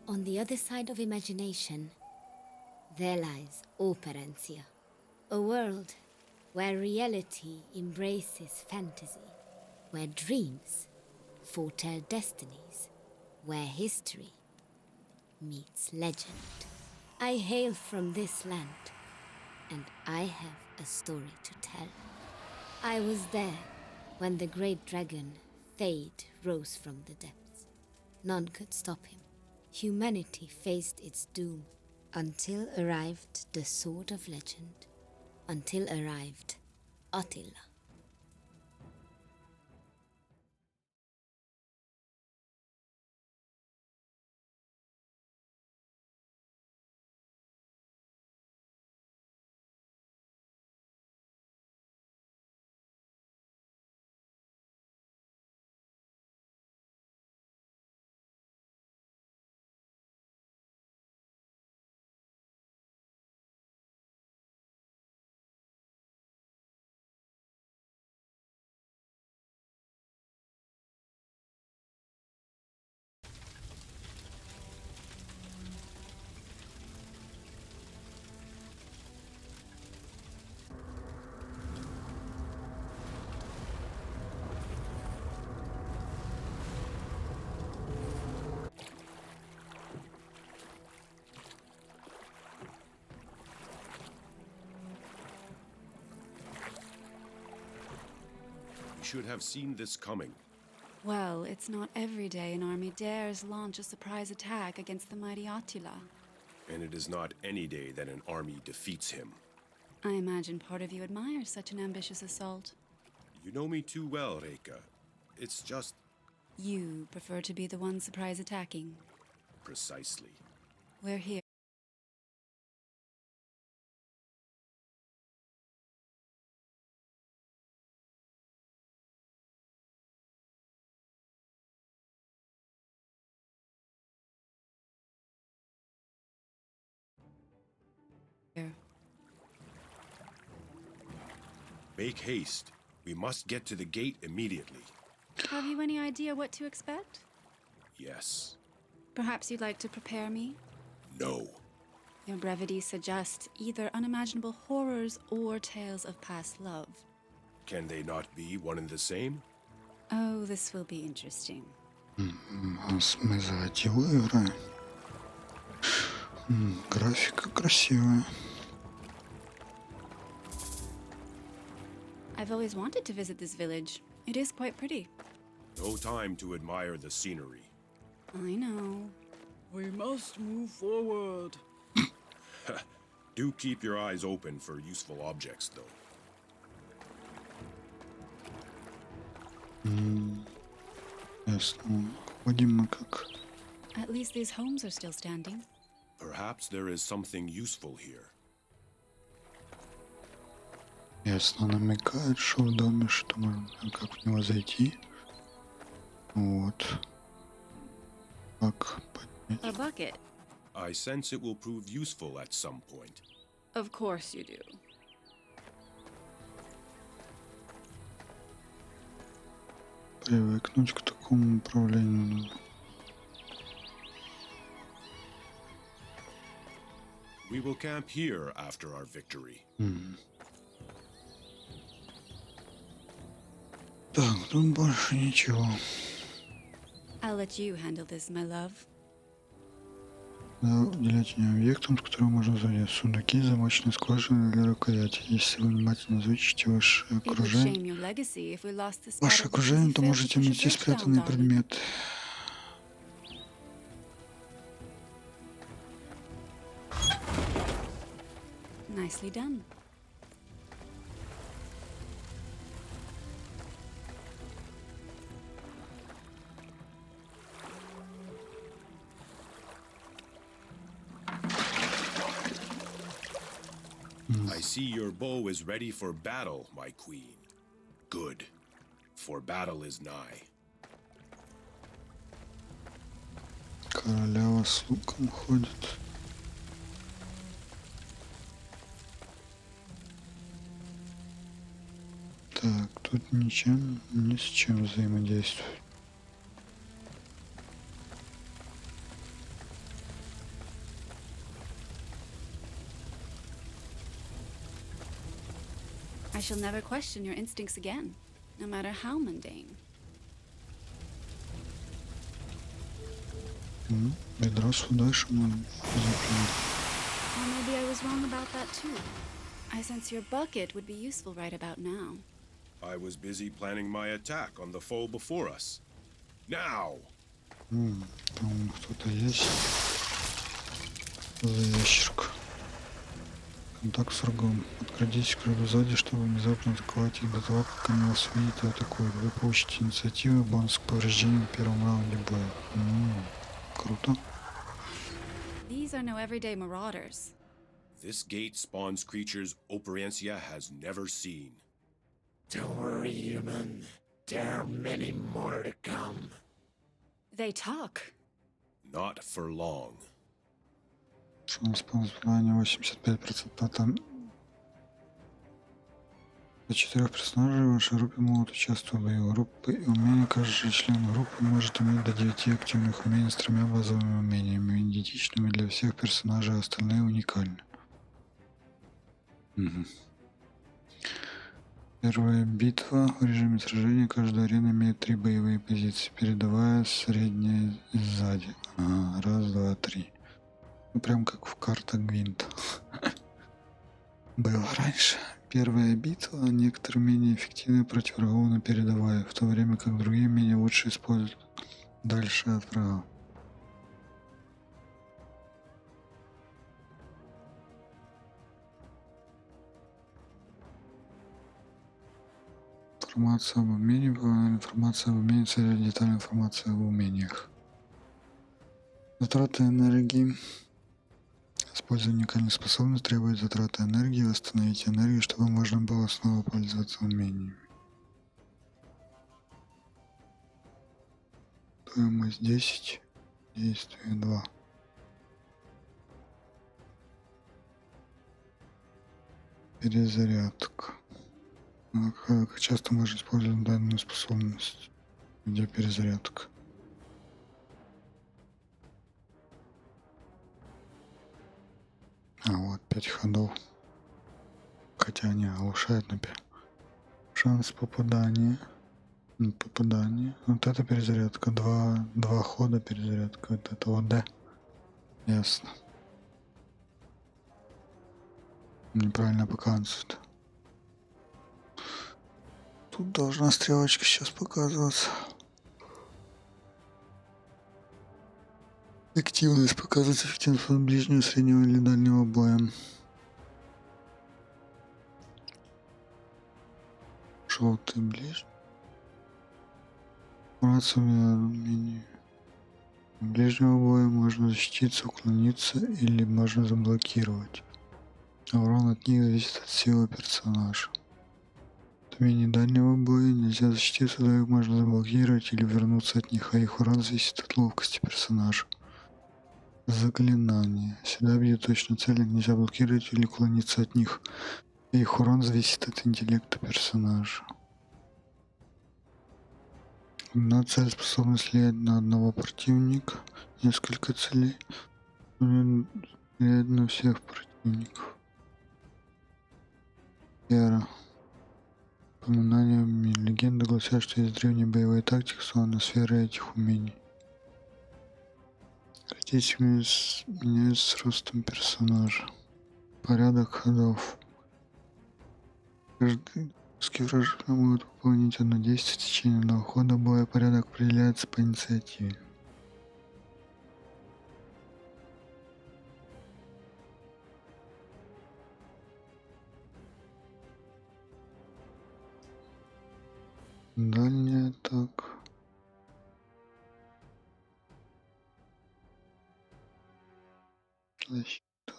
On the other side of imagination, there lies Operencia, a world where reality embraces fantasy, where dreams foretell destinies, where history meets legend. I hail from this land, and I have a story to tell. I was there when the great dragon, Fade, rose from the depths. None could stop him. Humanity faced its doom until arrived the Sword of Legend, until arrived Attila. Should have seen this coming. Well, it's not every day an army dares launch a surprise attack against the mighty Attila. And it is not any day that an army defeats him. I imagine part of you admires such an ambitious assault. You know me too well, Reika. It's just... You prefer to be the one surprise attacking. precisely. We're here. Make haste. We must get to the gate immediately. Have you any idea what to expect? Yes. Perhaps you'd like to prepare me? No. Your brevity suggests either unimaginable horrors or tales of past love. Can they not be one and the same? Oh, this will be interesting. Мы за Атилу играем. Графика красивая. I've always wanted to visit this village. It is quite pretty. No time to admire the scenery. I know. We must move forward. Do keep your eyes open for useful objects, though. Ясно. Ходим мы как... At least these homes are still standing. Perhaps there is something useful here. Ясно намекает, что в доме, что можно как в него зайти. Вот. Как поднять. A bucket. I sense it will prove useful at some point. Of course you do. Привыкнуть к такому управлению надо. We will camp here after our victory. Так, тут больше ничего. I'll let you handle this, my love. Надо уделять внимание объектам, с которыми можно занять. Сундуки, замочные скважины или рукояти. Если вы внимательно изучите ваше It would окружение, shame your legacy if we lost this ваше battle because окружение, you то failed to можете push a найти bridge down, спрятанные darling. предметы. Nicely done. I see your bow is ready for battle, my queen. Good, for battle is nigh. Королева с луком ходит. Так, тут ничем, ни с чем взаимодействовать. I shall never question your instincts again, no matter how mundane. Ведро с водой, что мы запомнили. Or maybe I was wrong about that too. I sense your bucket would be useful right about now. I was busy planning my attack on the foe before us. Now! Там кто-то есть. За ящерка. Контакт с врагом. Открадитесь к врагу сзади, чтобы внезапно атаковать их до того, как они вас видят и атакуют. Вы получите инициативу и бонус к повреждениям в первом раунде боя. Круто. These are no everyday marauders. This gate spawns creatures Operencia has never seen. Don't worry, human. There are many more to come. They talk. Not for long. Шанс попадания 85%. Там до 4 персонажей в вашей группе могут участвовать в боевой группе, и умения каждый член группы может иметь до 9 активных умений с 3 базовыми умениями, идентичными для всех персонажей, а остальные уникальны. Первая битва. В режиме сражения каждая арена имеет 3 боевые позиции. Передовая, средняя и сзади. Раз, два, три. Ну, прям как в картах Гвинта. Было раньше. Первая битва. Некоторые менее эффективны против врагов на передовой, в то время как другие менее лучше используют дальше от врага. Информация об умении, информация об умении, цель, детальная информация об умениях. Затраты энергии. Использование уникальных способностей требует затраты энергии. Восстановить энергию, чтобы можно было снова пользоваться умениями. Стоимость 10, действие 2. Перезарядка. Как часто можно использовать данную способность? Где перезарядка? Вот 5 ходов. Хотя они оглушают на 5. Шанс попадания. Попадание. Вот это перезарядка. Два хода перезарядка. Вот это вот Д. Ясно. Неправильно показывает. Тут должна стрелочка сейчас показываться. Активность показывать эффективность ближнего, среднего или дальнего боя. Желтый ближний. Ближнего боя можно защититься, уклониться или можно заблокировать. Урон от них зависит от силы персонажа. От умений дальнего боя нельзя защититься, но их можно заблокировать или вернуться от них, а их урон зависит от ловкости персонажа. Заклинание. Сюда бьют точно цели, нельзя блокировать или уклониться от них. Их урон зависит от интеллекта персонажа. Одна цель способна влиять на одного противника. Несколько целей влияет на всех противников. Вера. Упоминание умений. Легенды гласят, что есть древние боевые тактики, словно сферы этих умений. Хотите меняется с ростом персонажа. Порядок ходов. Каждый враг может выполнить одно действие в течение одного хода боя. Порядок определяется по инициативе. Дальняя атака. Защита.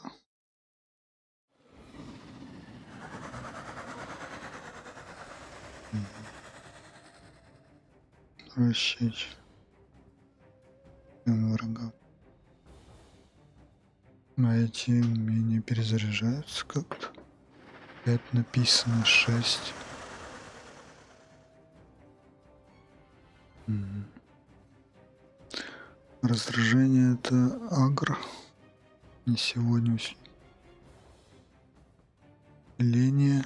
Вращать врага. А эти умения перезаряжаются как-то. 5 написано, 6. Раздражение это агро. Не сегодня усиление.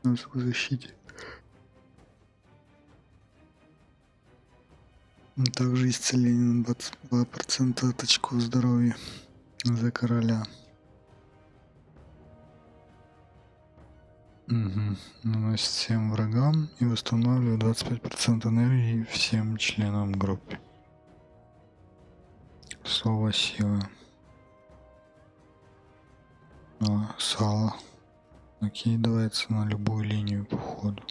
на защите. Также исцеление на 22% от очков здоровья за короля. Угу. Наносит всем врагам и восстанавливает 25% энергии всем членам группы. Слово сила. Сало. Накидывается на любую линию по ходу.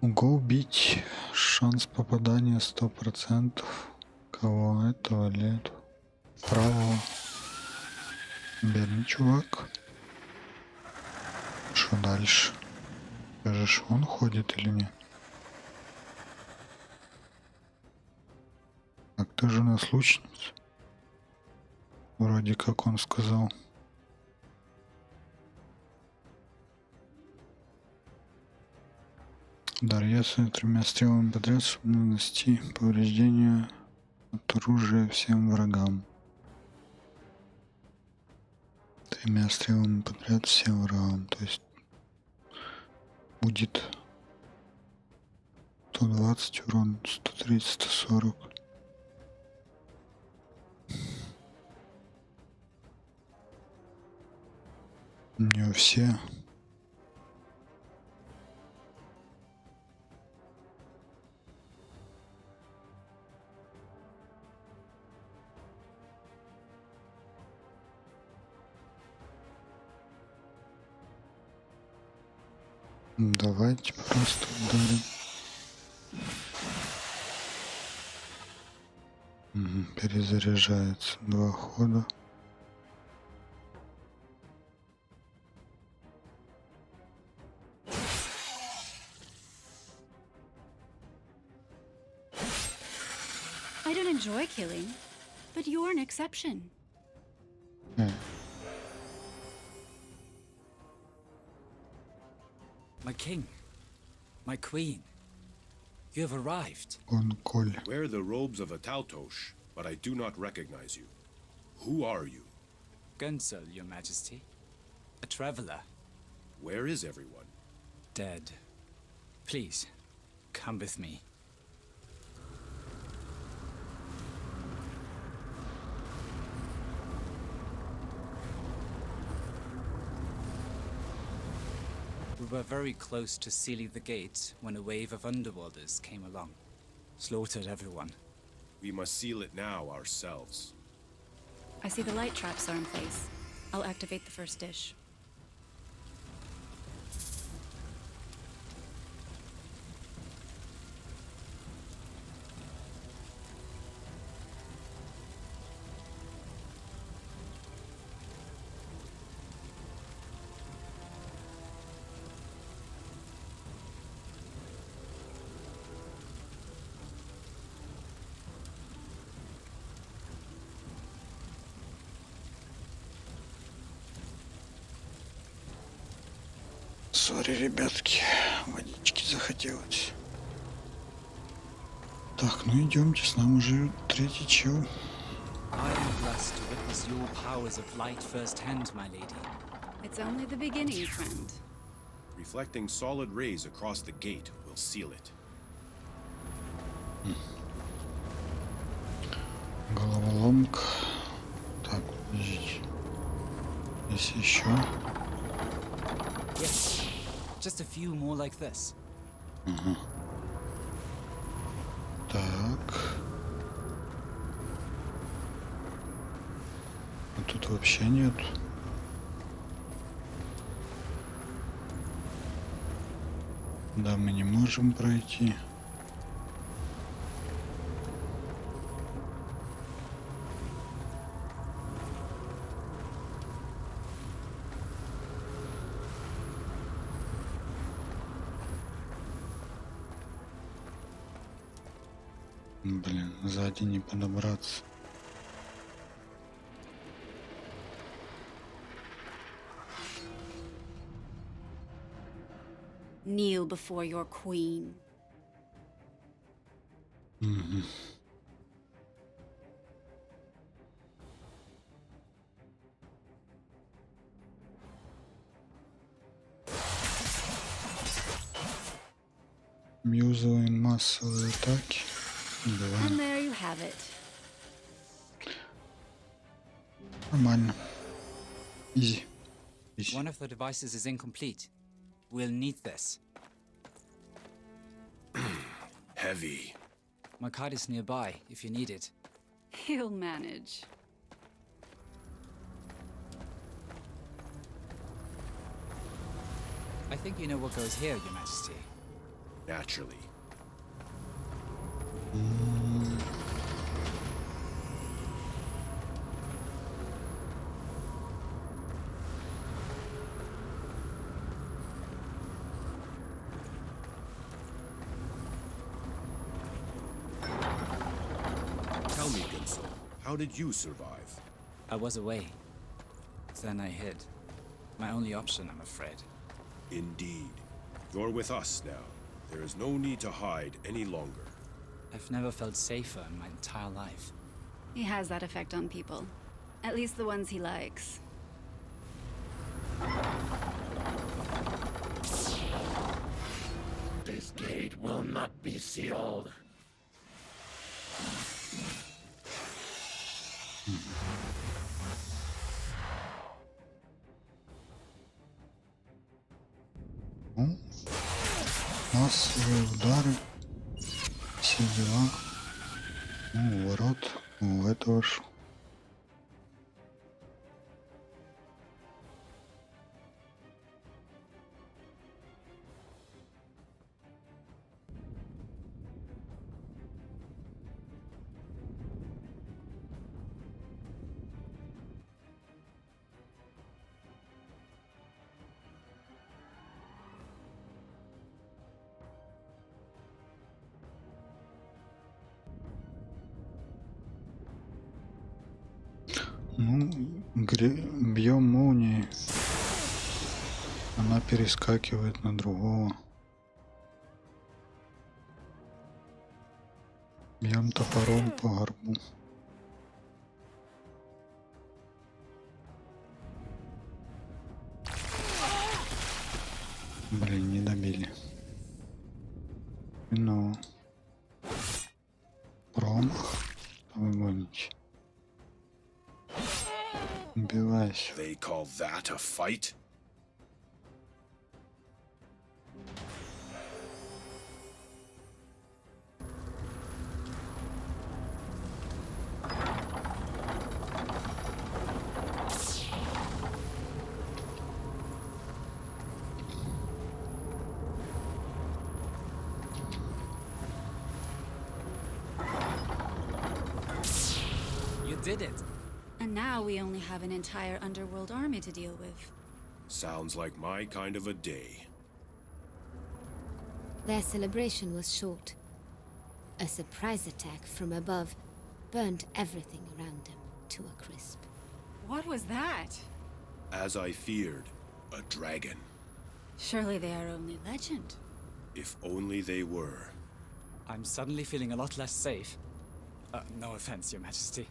Угол бить. Шанс попадания 100%. Кого? Этого или этого? Правого. Бедный чувак. Что дальше? Скажешь, он ходит или нет? Так, ты же у нас лучница. Вроде как он сказал. Удар если 3 стрелами подряд, чтобы нанести повреждения от оружия всем врагам. 3 стрелами подряд всем врагам. То есть будет 120 урон, 130, 140. Не все. Давайте просто ударим. Перезаряжается 2 хода. I don't enjoy killing, but you're an exception. My king, my queen, you have arrived. Он Коль. Wear the robes of a Taltosh, but I do not recognize you. Who are you? Gunsel, your majesty. A traveler. Where is everyone? Dead. Please, come with me. We were very close to sealing the gate when a wave of underworlders came along. Slaughtered everyone. We must seal it now ourselves. I see the light traps are in place. I'll activate the first dish. Сори, ребятки, водички захотелось. Так, ну идемте, с нами уже 3-й чел. I am blessed to witness your powers of light firsthand, my lady. It's only the beginning, friend. Reflecting solid rays across the gate will seal it. Головоломка. Так, подождите. Здесь еще. Yes, just a few more like this. Так. А тут вообще нет. Да, мы не можем пройти. Блин, сзади не подобраться. Kneel before your queen. Юзаем массовые атаки. And Убиваем. there you have it. Нормально. Изи. Изи. One of the devices is incomplete. We'll need this. Heavy. My card is nearby, if you need it. He'll manage. I think you know what goes here, Your Majesty. Naturally. Tell me, Gunso, how did you survive? I was away. Then I hid. My only option, I'm afraid. Indeed. You're with us now. There is no need to hide any longer. I've never felt safer in my entire life. He has that effect on people. At least the ones he likes. This gate will not be sealed. Ну, массовые удары. Все дела. Ну, ворот. Ну, этого ж. Ну, бьем молнией. Она перескакивает на другого. Бьем топором по горбу. Блин, не добили. Ну. Промах. Что вы гоните? Убивайся. They call that a fight? You did it! And now we only have an entire underworld army to deal with. Sounds like my kind of a day. Their celebration was short. A surprise attack from above burned everything around them to a crisp. What was that? As I feared, a dragon. Surely they are only legend. If only they were. I'm suddenly feeling a lot less safe. No offense, Your Majesty.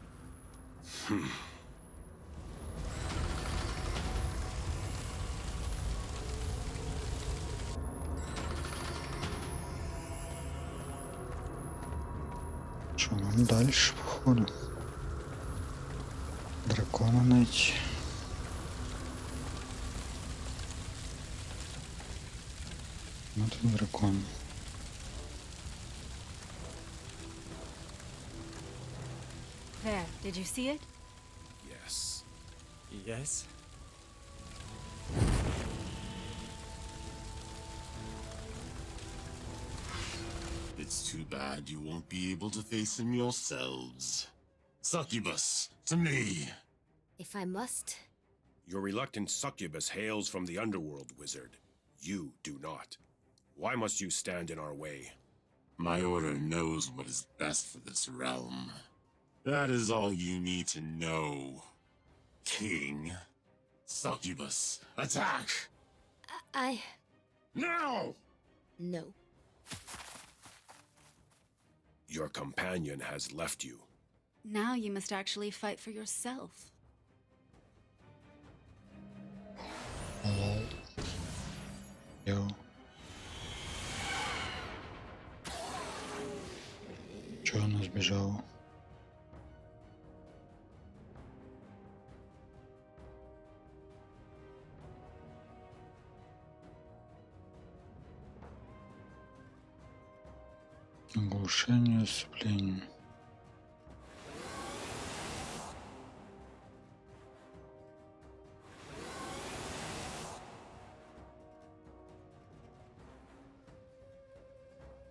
Что нам дальше, походу? Дракона найти. Вот и дракон. There, did you see it? Yes. Yes? It's too bad you won't be able to face him yourselves. Succubus, to me. If I must, Your reluctant succubus hails from the underworld, wizard. You do not. Why must you stand in our way? My order knows what is best for this realm. That is all you need to know. King. Succubus, attack! I... Now! No. Your companion has left you. Now you must actually fight for yourself. Лол. Йо. Чего она сбежала? Оглушение, ослепление.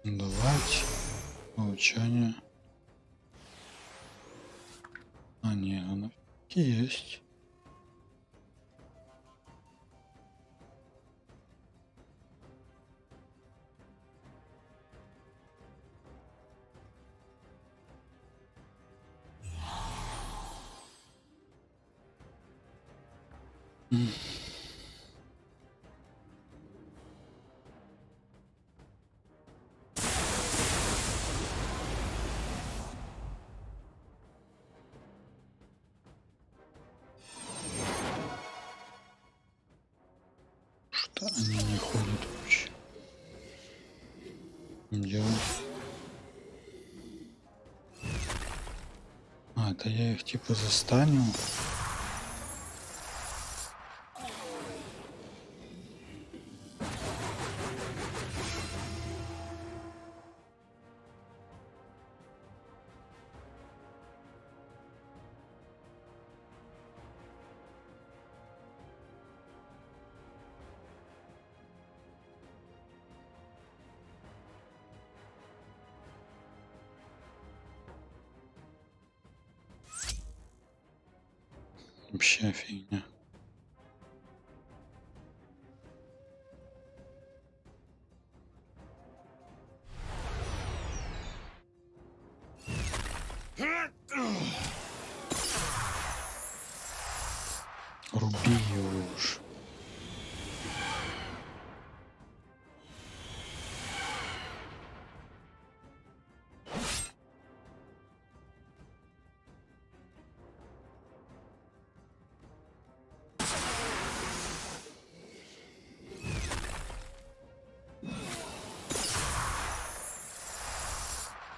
Давать. Молчание. А, нет, она есть. Что они не ходят вообще? Делают. А, это я их типа застанил. Вообще фигня. Руби его уж.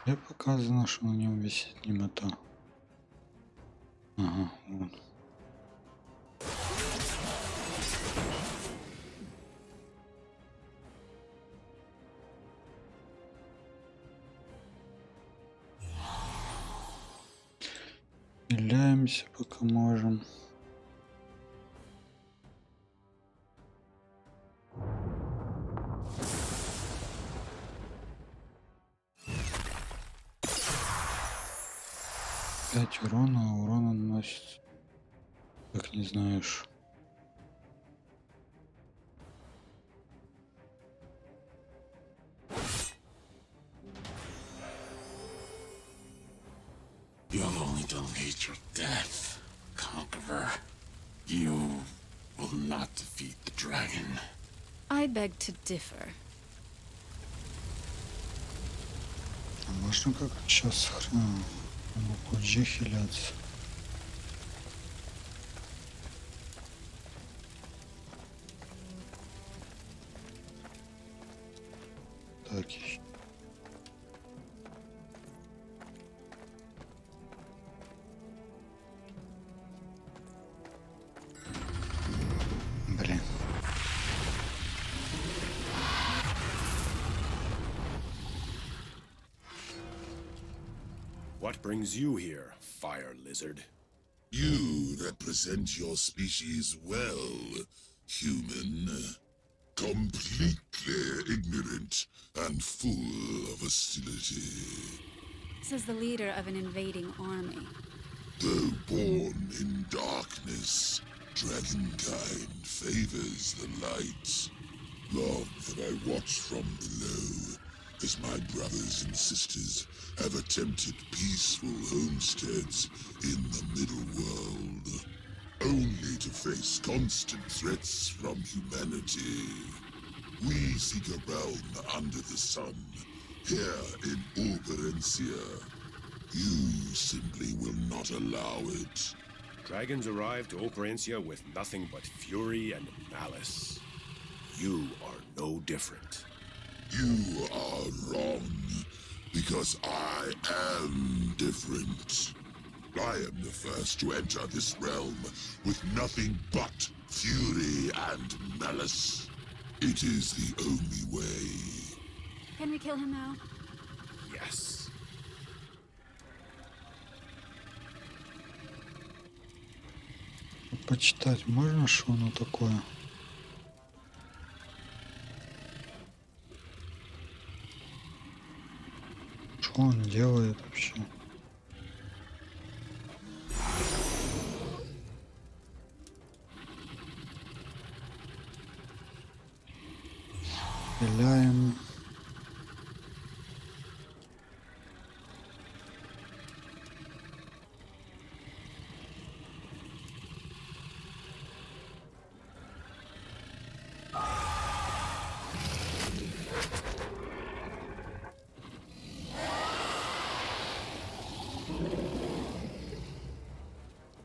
Я показано, что на нем висит немота. Ага, вот. Стреляемся, пока можем. Пять урона, а урона наносит. Как не знаешь. You'll only delay your death, Conqueror. You will not defeat the dragon. I beg to differ. А можно как сейчас букву G хиляться? Так, еще. Блин. What brings you here, fire lizard? You represent your species well, human. Completely ignorant and full of hostility. Says the leader of an invading army. Though born in darkness, dragonkind favors the light. Long have I watched from below, as my brothers and sisters have attempted peaceful homesteads in the middle world, only to face constant threats from humanity. We seek a realm under the sun, here in Operencia. You simply will not allow it. Dragons arrive to Operencia with nothing but fury and malice. You are no different. You are wrong. Because I am different. I am the first to enter this realm with nothing but fury and malice. It is the only way. Can we kill him now? Yes. Почитать можно, что оно такое? Что он делает вообще? Стреляем.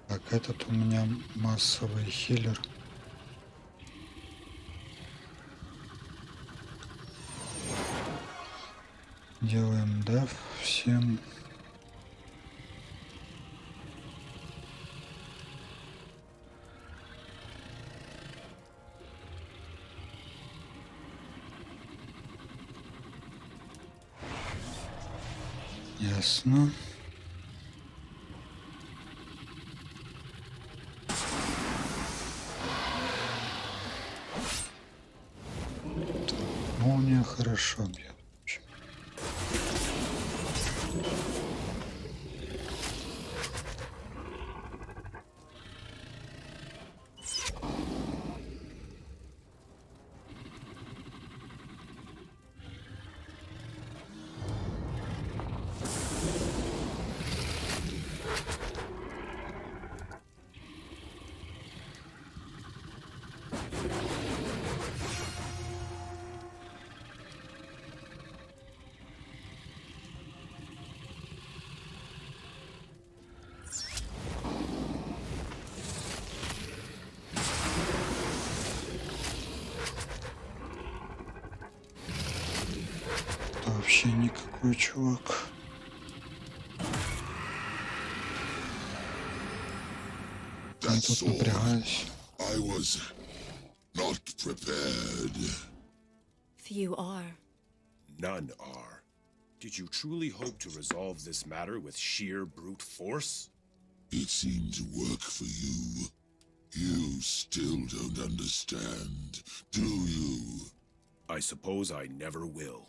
Так, этот у меня массовый хиллер. Делаем деф всем. Ясно. Молния хорошо бьет. Это вообще никакой чувак. Я That тут sword, напрягаюсь. I was not prepared. Few are. None are. Did you truly hope to resolve this matter with sheer brute force? It seemed to work for you. You still don't understand, do you? I suppose I never will.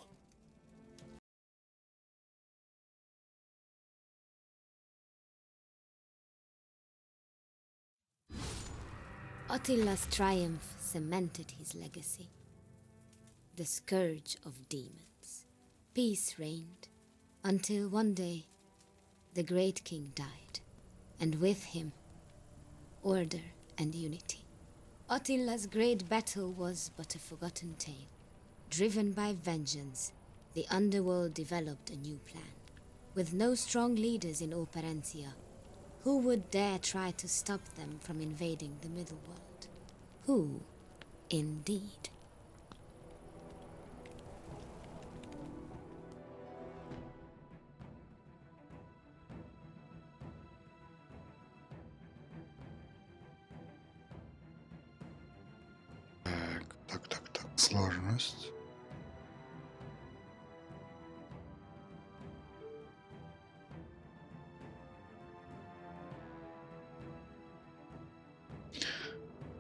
Attila's triumph cemented his legacy. The scourge of demons. Peace reigned, until one day, the great king died, and with him, order and unity. Attila's great battle was but a forgotten tale. Driven by vengeance, the underworld developed a new plan. With no strong leaders in Operencia, who would dare try to stop them from invading the middle world? Who, indeed? Так. Сложность.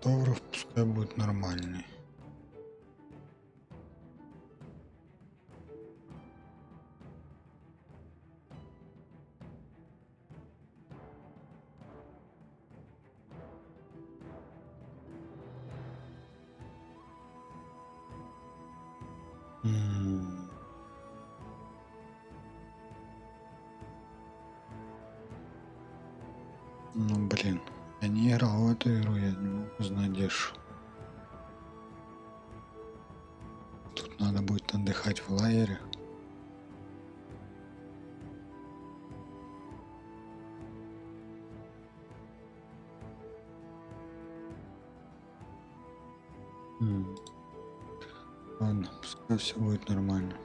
Товаров пускай будет нормальный. Ну блин, я не играл в эту игру, я не могу знать Дешу. Тут надо будет отдыхать в лагере. Ладно, пускай все будет нормально.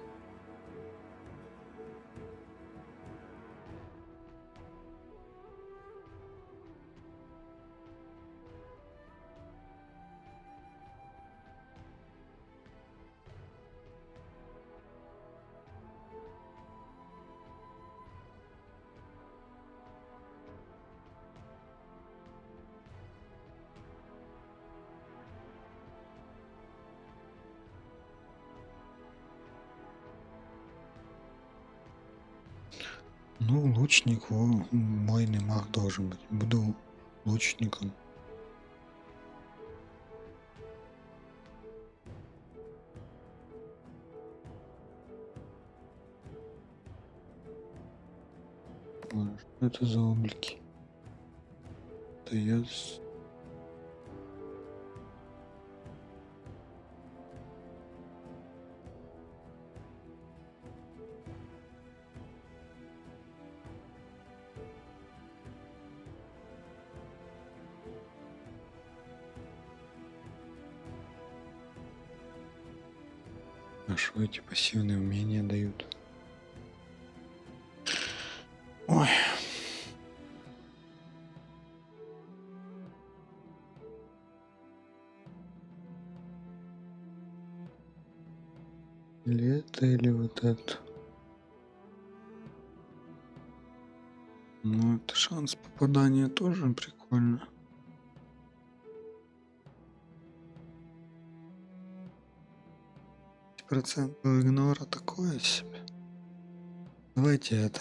Ну, лучник, мойный маг должен быть. Буду лучником. Ой, что это за облики? Это я А что эти пассивные умения дают? Ой. Или это, или вот это. Ну, это шанс попадания тоже прикольно. Процент игнора такое себе. Давайте это.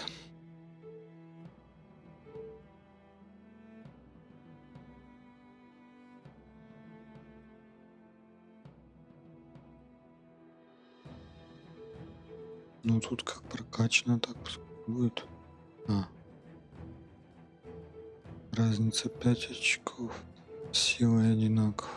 Ну тут как прокачано, так пускай будет. Разница 5 очков. Сила одинаков.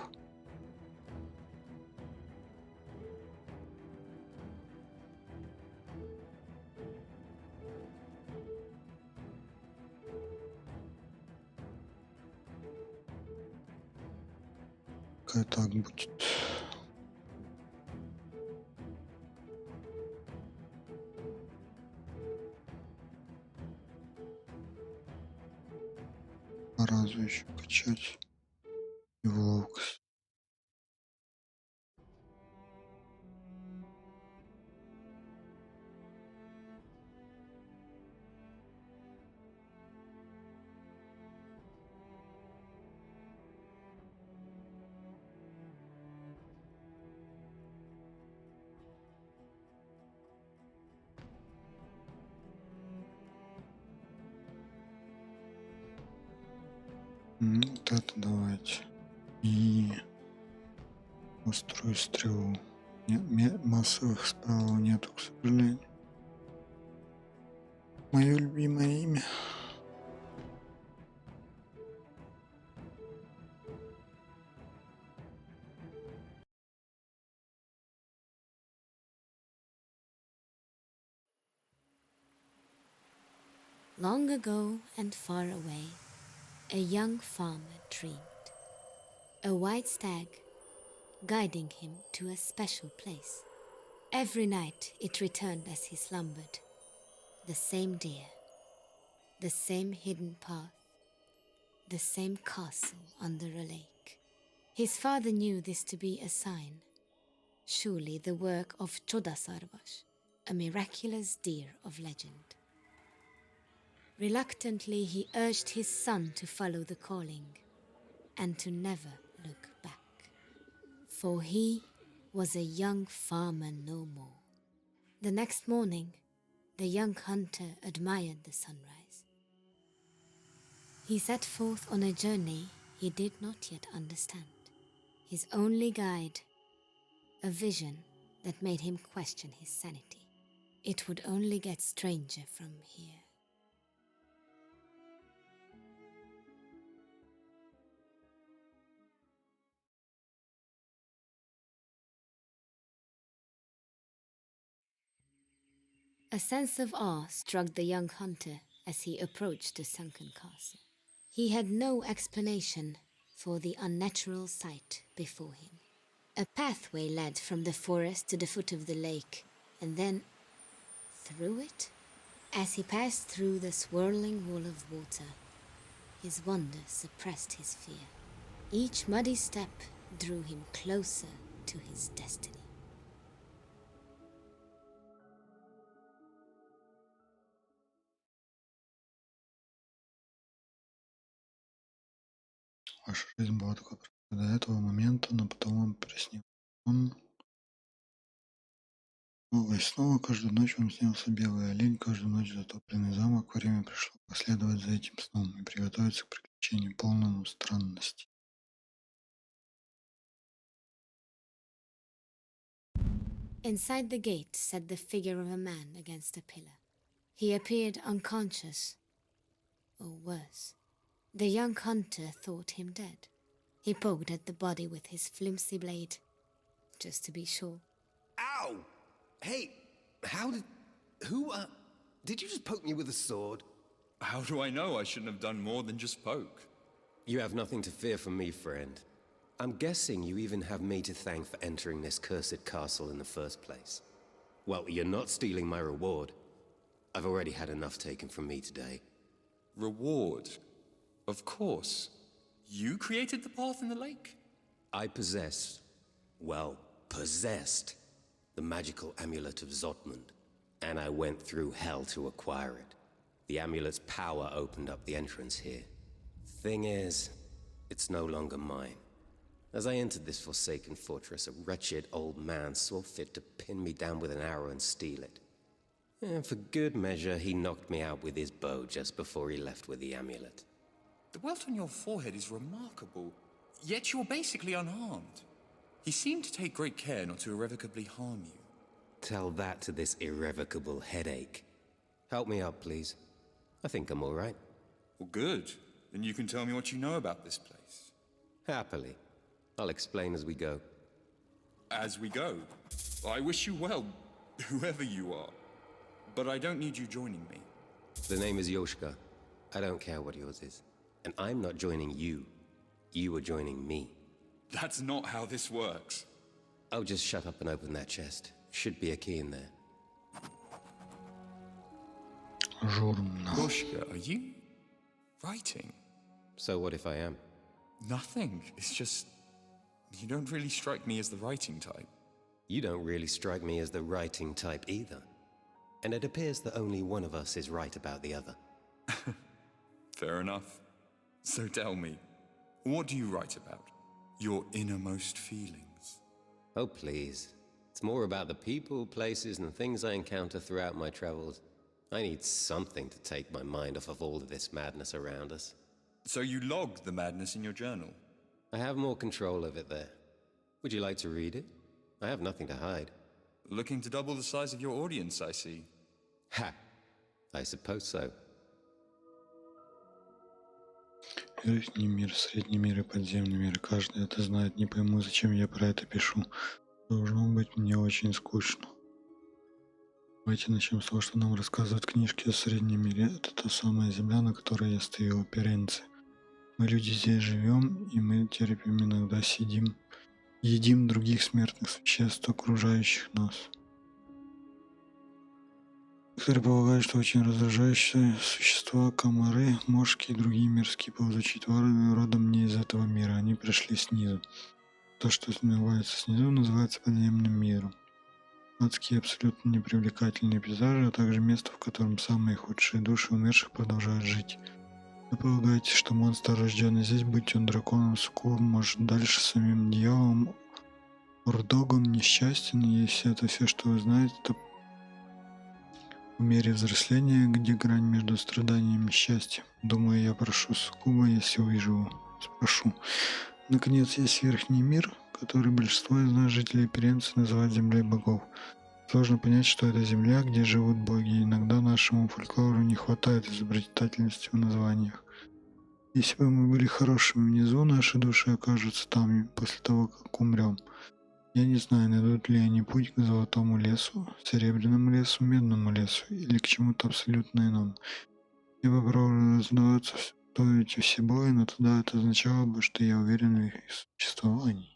Пускай так будет. Разу еще качать и в ловкость. Ну, вот это давайте. И острую стрелу. Нет, массовых справа нету, к сожалению. Мое любимое имя. Long ago and far away, a young farmer dreamed. A white stag guiding him to a special place. Every night it returned as he slumbered. The same deer, the same hidden path, the same castle under a lake. His father knew this to be a sign. Surely the work of Chodasarvash, a miraculous deer of legend. Reluctantly he urged his son to follow the calling and to never look back. For he was a young farmer no more. The next morning, the young hunter admired the sunrise. He set forth on a journey he did not yet understand. His only guide, a vision that made him question his sanity. It would only get stranger from here. A sense of awe struck the young hunter as he approached the sunken castle. He had no explanation for the unnatural sight before him. A pathway led from the forest to the foot of the lake, and then through it? As he passed through the swirling wall of water, his wonder suppressed his fear. Each muddy step drew him closer to his destiny. Ваша жизнь была такой до этого момента, но потом вам приснился сон. Снова и снова, каждую ночь он снился белый олень, каждую ночь затопленный замок. Время пришло последовать за этим сном и приготовиться к приключению, полному странностей. Inside the gate sat the figure of a man against a pillar. He appeared unconscious, or worse. The young hunter thought him dead. He poked at the body with his flimsy blade, just to be sure. Ow! Hey, how did... Did you just poke me with a sword? How do I know? I shouldn't have done more than just poke. You have nothing to fear from me, friend. I'm guessing you even have me to thank for entering this cursed castle in the first place. Well, you're not stealing my reward. I've already had enough taken from me today. Reward? Of course. You created the path in the lake? I possessed the magical amulet of Zotmund, and I went through hell to acquire it. The amulet's power opened up the entrance here. Thing is, it's no longer mine. As I entered this forsaken fortress, a wretched old man saw fit to pin me down with an arrow and steal it. And for good measure, he knocked me out with his bow just before he left with the amulet. The welt on your forehead is remarkable, yet you're basically unharmed. He seemed to take great care not to irrevocably harm you. Tell that to this irrevocable headache. Help me up, please. I think I'm all right. Well, good. Then you can tell me what you know about this place. Happily. I'll explain as we go. As we go. I wish you well, whoever you are. But I don't need you joining me. The name is Yoshka. I don't care what yours is. And I'm not joining you. You are joining me. That's not how this works. Oh, just shut up and open that chest. Should be a key in there. Журнал. Yoshka, are you writing? So what if I am? Nothing. It's just... you don't really strike me as the writing type. You don't really strike me as the writing type either. And it appears that only one of us is right about the other. Fair enough. So tell me, what do you write about? Your innermost feelings? Oh, please. It's more about the people, places, and things I encounter throughout my travels. I need something to take my mind off of all of this madness around us. So you log the madness in your journal? I have more control of it there. Would you like to read it? I have nothing to hide. Looking to double the size of your audience, I see. Ha! I suppose so. Верхний мир, средний мир и подземный мир. Каждый это знает. Не пойму, зачем я про это пишу. Должно быть мне очень скучно. Давайте начнем с того, что нам рассказывают книжки о среднем мире. Это та самая земля, на которой я стою, Оперенция. Мы люди здесь живем, и мы терпим, иногда едим других смертных существ, окружающих нас. Некоторые полагают, что очень раздражающие существа, комары, мошки и другие мирские ползучие твари родом не из этого мира, они пришли снизу. То, что смывается снизу, называется подземным миром. Адские абсолютно непривлекательные пейзажи, а также место, в котором самые худшие души умерших продолжают жить. Вы полагаете, что монстр, рожденный здесь, будь он драконом, суккубом, может дальше самим дьяволом, урдогом, несчастен, если это все, что вы знаете, то в мере взросления, где грань между страданием и счастьем. Думаю, я прошу суккуба, если увижу его. Спрошу. Наконец, есть верхний мир, который большинство из нас, жителей Оперенции, называют землей богов. Сложно понять, что это земля, где живут боги, и иногда нашему фольклору не хватает изобретательности в названиях. Если бы мы были хорошими внизу, наши души окажутся там после того, как умрем. Я не знаю, найдут ли они путь к золотому лесу, серебряному лесу, медному лесу или к чему-то абсолютно иному. Я попробую раздаваться в эти все бои, но тогда это означало бы, что я уверен в их существовании.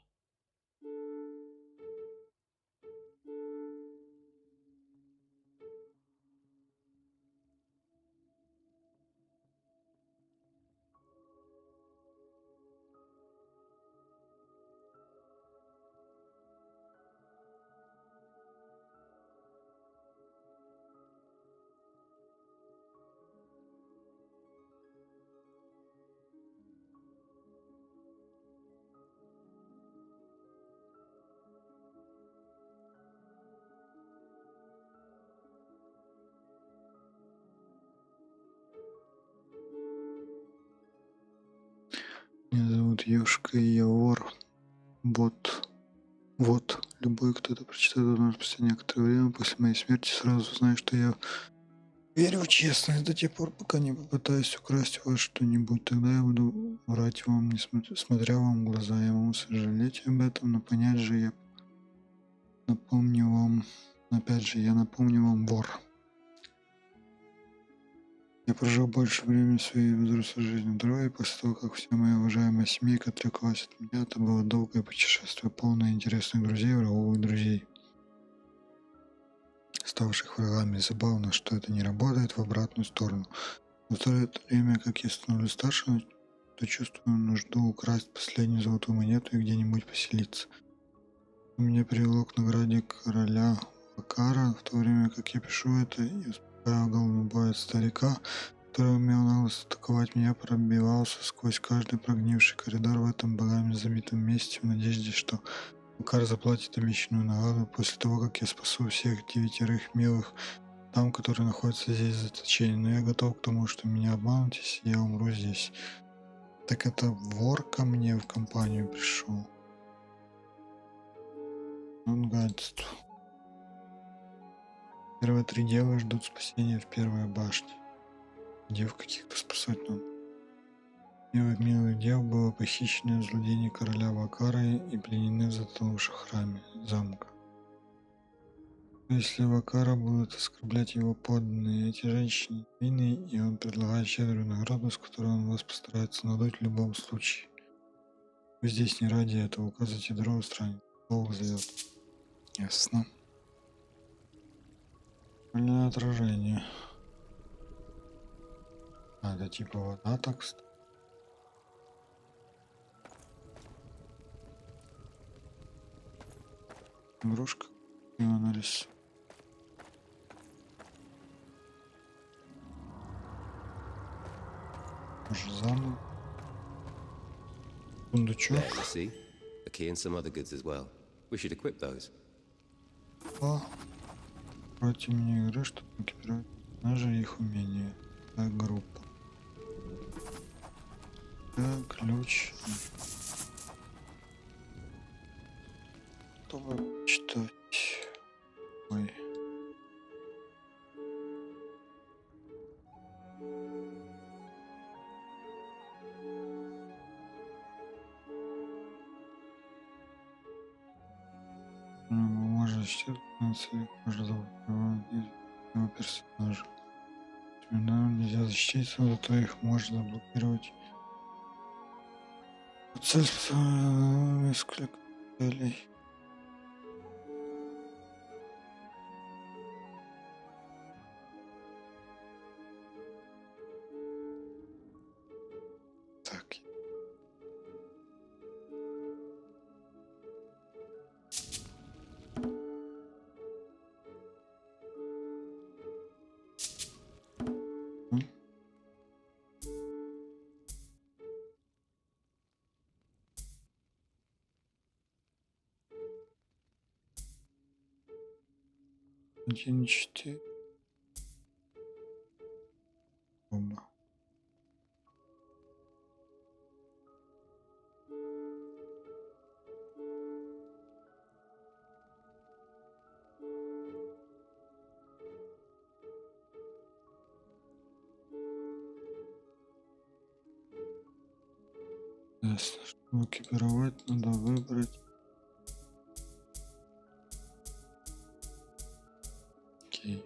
зовут Ёшка, и я вор. Вот. Любой, кто это прочитает, должен спустя некоторое время после моей смерти сразу узнать, что я верю в честность до тех пор, пока не попытаюсь украсть у вас что-нибудь. Тогда я буду врать вам, смотря вам в глаза. Я могу сожалеть об этом, но понять же я напомню вам... Опять же, я напомню вам, вор. Я прожил больше времени своей взрослой жизни в Дрое, после того, как вся моя уважаемая семейка отреклась от меня. Это было долгое путешествие, полное интересных друзей, врагов и друзей, ставших врагами. Забавно, что это не работает в обратную сторону. Но в то время, как я становлюсь старше, то чувствую нужду украсть последнюю золотую монету и где-нибудь поселиться. Меня привело к награде короля Вакара, в то время как я пишу это и успокаивал головную боль от старика, который умел нагло атаковать меня, пробивался сквозь каждый прогнивший коридор в этом богами забитом месте в надежде, что Вакар заплатит обещанную награду после того, как я спасу всех 9 милых там, которые находятся здесь в заточении. Но я готов к тому, что меня обманут, если я умру здесь. Так это вор ко мне в компанию пришел. Он гадство. Первые 3 девы ждут спасения в первой башне. Дев каких-то спасать надо. Милых дев было похищено из владений короля Вакара и пленены в затонувшем храме замка. Если Вакара будут оскорблять его подданные, эти женщины невинны, и он предлагает щедрую награду, с которой он вас постарается надуть в любом случае. Вы здесь не ради этого, указывайте дрова стране. Долг зовет. Ясно. Или отражение. Это типа вода, так что. Игрушка. Его нарисую. Может заново. Сундучок. There, you see? A key and some other goods as well. We should equip those. Против мне игры, чтобы экипировать персонажа и их умения. Так, группа. Так, ключ. Чтобы читать. Ой. Можно читать, можно заблокировать его персонажа. Нельзя защититься, зато их можно заблокировать. Цель несколько целей. Так. Один, 4. Оба. Ясно. Чтобы экипировать, надо выбрать. Окей.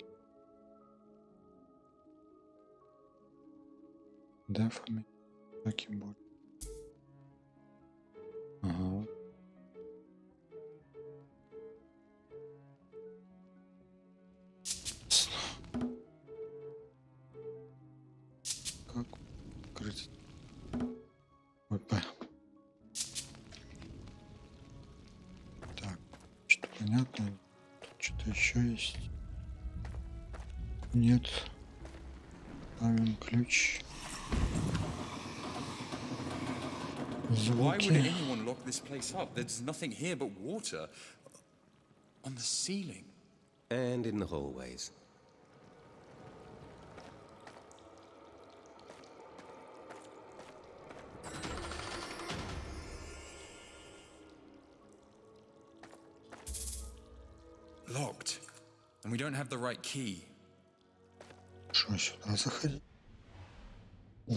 Дефами. Так и будет. Ага. Как открыть? ВП. Так, что понятно. Тут что-то еще есть. Нет. Ставим ключ. Why would Звуки. anyone lock this place up? There's nothing here but water. On the ceiling. And in the hallways. Locked. And we don't have the right key. Что, сюда заходить? О,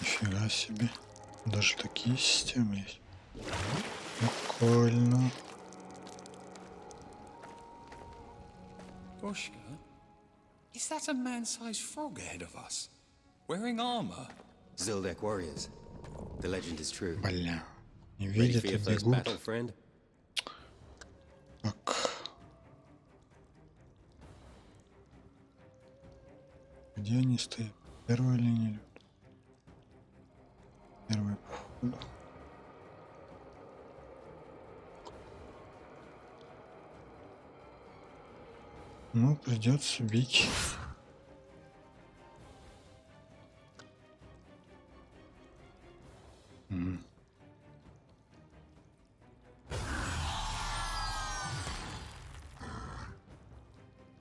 нифига себе. Даже такие системы есть. Прикольно. Bushka? Is that a man-sized frog ahead of us? Wearing armor? Zildek warriors. The legend is true. Бля. Не Ready видят for и your first бегут. battle, friend? Так. Где они стоят? Первая линия идет. Первая, походу. Ну, придется бить.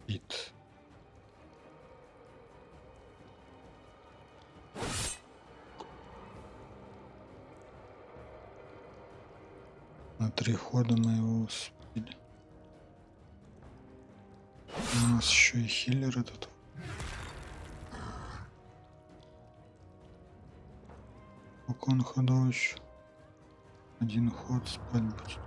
Бит. На 3 хода мы его успели. У нас еще и хиллер этот. Сколько он ходов еще? 1 ход спать будет.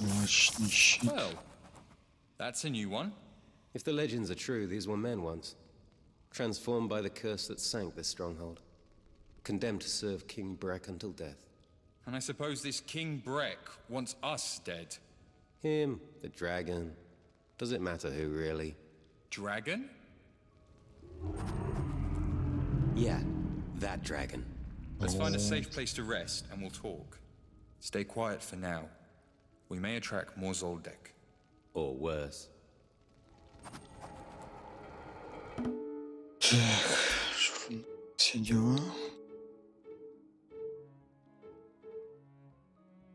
Клачный щит. Well, that's a new one. If the legends are true, these were men once. Transformed by the curse that sank this stronghold. Condemned to serve King Breck until death. And I suppose this King Breck wants us dead. Him, the dragon. Does it matter who, really? Dragon? Yeah, that dragon. Let's find a safe place to rest and we'll talk. Stay quiet for now. We may attract more Zoldyck. Or worse. Так, все дела.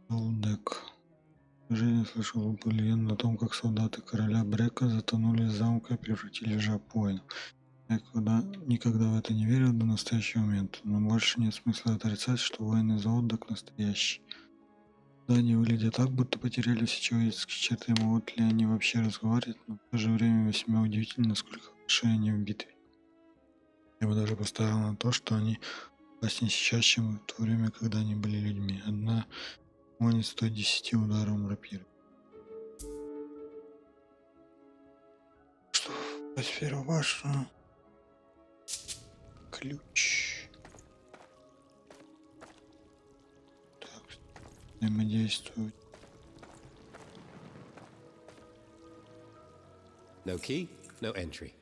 Золдек. Женя слышал легенду о том, как солдаты короля Брека затонули из замка и превратили жаб воинов. Я никогда в это не верил до настоящего момента, но больше нет смысла отрицать, что воины Золдек настоящие. Да, они выглядят так, будто потеряли все человеческие черты, могут ли они вообще разговаривать, но в то же время весьма удивительно, насколько хороши они в битве. Я бы даже поставил на то, что они опаснее сейчас, чем в то время, когда они были людьми. Одна не стоит 10 ударом рапиры. Что, попасть в первую башню? Ключ. Так, взаимодействовать. No key, no entry.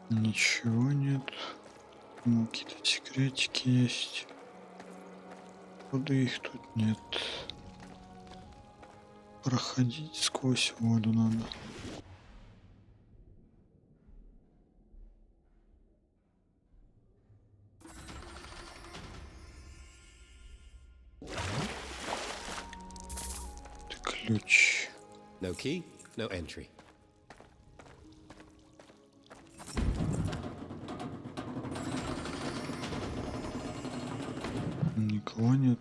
Ничего нет. Ну, какие-то секретики есть. Воды их тут нет. Проходить сквозь воду надо. Это ключ. No key, no entry. Никого нет.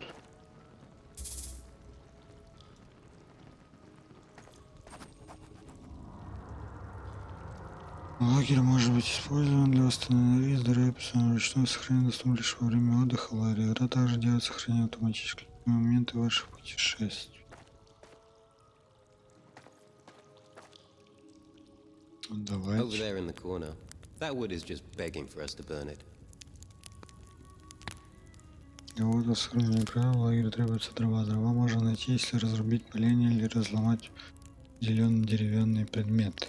Лагерь может быть использован для восстановления здоровья персонала. Ручное сохранение доступно лишь во время отдыха в лагере. Игра также делает сохранение автоматически в моменты ваших путешествий. Over Давайте. there in the corner. That wood is just begging for us to burn it. Для вот сохранения правил в лагере требуются дрова. Дрова можно найти, если разрубить поленья или разломать зеленые деревянные предметы.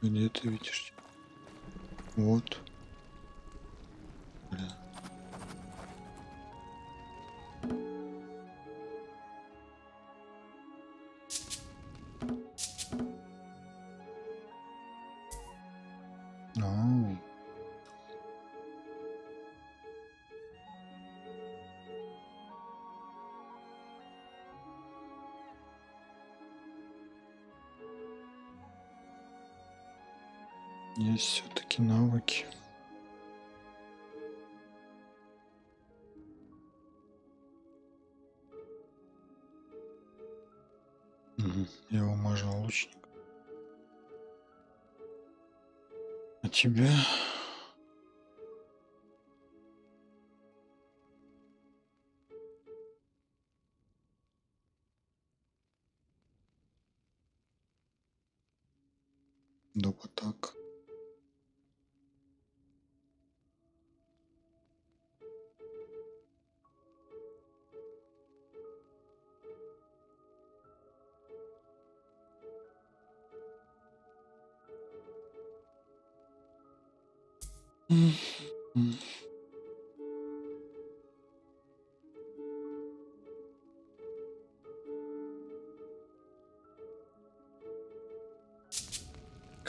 Где ты видишь? Вот. Бля. Ау. Есть все-таки навыки. Его можно лучник. А тебя? Доп. Так.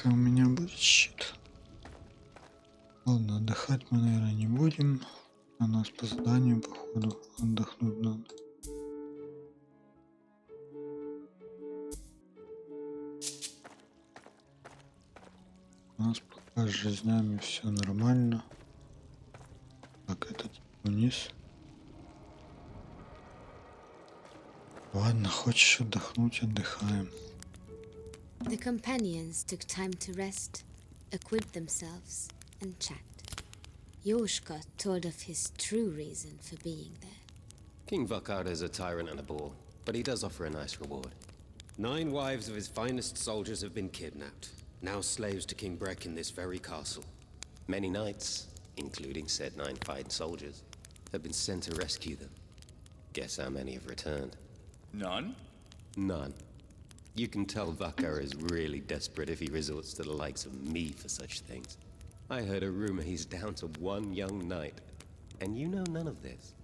У меня будет щит. Ладно, отдыхать мы, наверное, не будем. У нас по заданию, походу, отдохнуть надо. У нас пока с жизнями все нормально. Так, этот вниз. Ладно, хочешь отдохнуть, отдыхаем. The companions took time to rest, equip themselves, and chat. Yoshka told of his true reason for being there. King Vakar is a tyrant and a bore, but he does offer a nice reward. 9 wives of his finest soldiers have been kidnapped, now slaves to King Breck in this very castle. Many knights, including said 9 fine soldiers, have been sent to rescue them. Guess how many have returned? None? None. You can tell Vakar is really desperate if he resorts to the likes of me for such things. I heard a rumor he's down to 1 young knight, and you know none of this.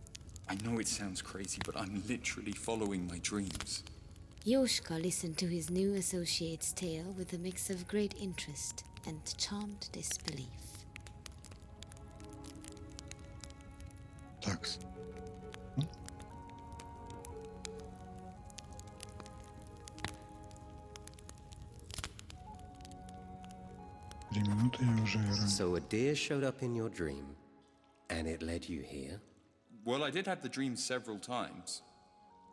I know it sounds crazy, but I'm literally following my dreams. Yoshka listened to his new associate's tale with a mix of great interest and charmed disbelief. Так. 3 минуты я уже играю. So a deer showed up in your dream, and it led you here? Well, I did have the dream several times.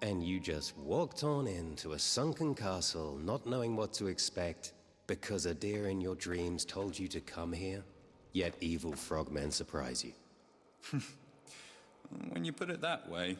And you just walked on into a sunken castle, not knowing what to expect, because a deer in your dreams told you to come here, yet evil frogmen surprise you. When you put it that way.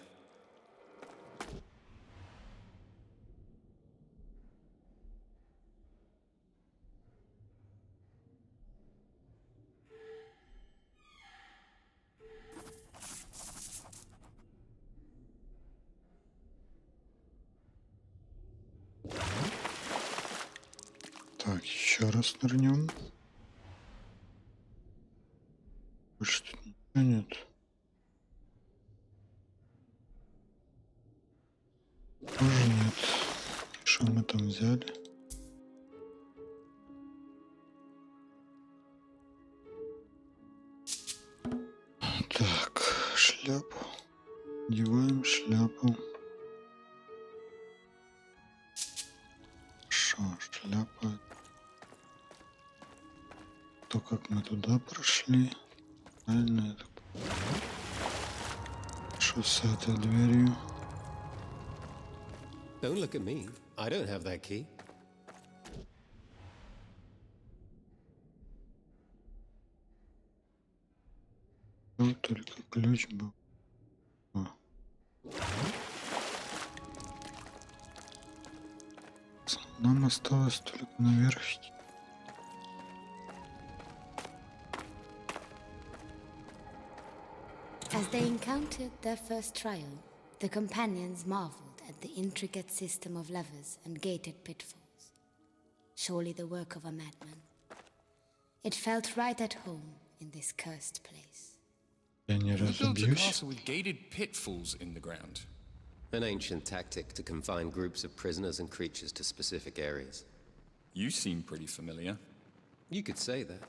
Так, еще раз нырнем. Больше тут ничего нет. Тоже нет. Что мы там взяли? Так, шляпу. Одеваем шляпу. Шо, шляпа. То, как мы туда прошли. Правильно это? Что с этой дверью? Don't look at me. I don't have that key. Тут только ключ был. О. Нам осталось только наверх идти. As they encountered their first trial, the companions marveled at the intricate system of levers and gated pitfalls. Surely the work of a madman. It felt right at home in this cursed place. Я не Who builds a разобьюсь. castle with gated pitfalls in the ground? An ancient tactic to confine groups of prisoners and creatures to specific areas. You seem pretty familiar. You could say that.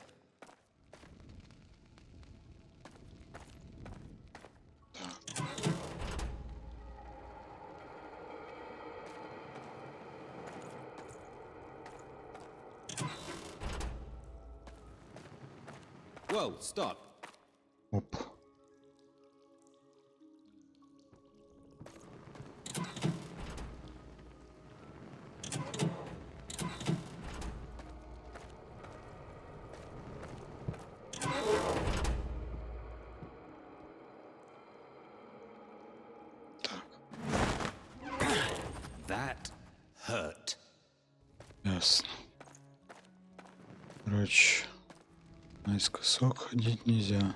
Whoa, stop. Оп. That hurt. Ясно. Короче, наискосок ходить нельзя.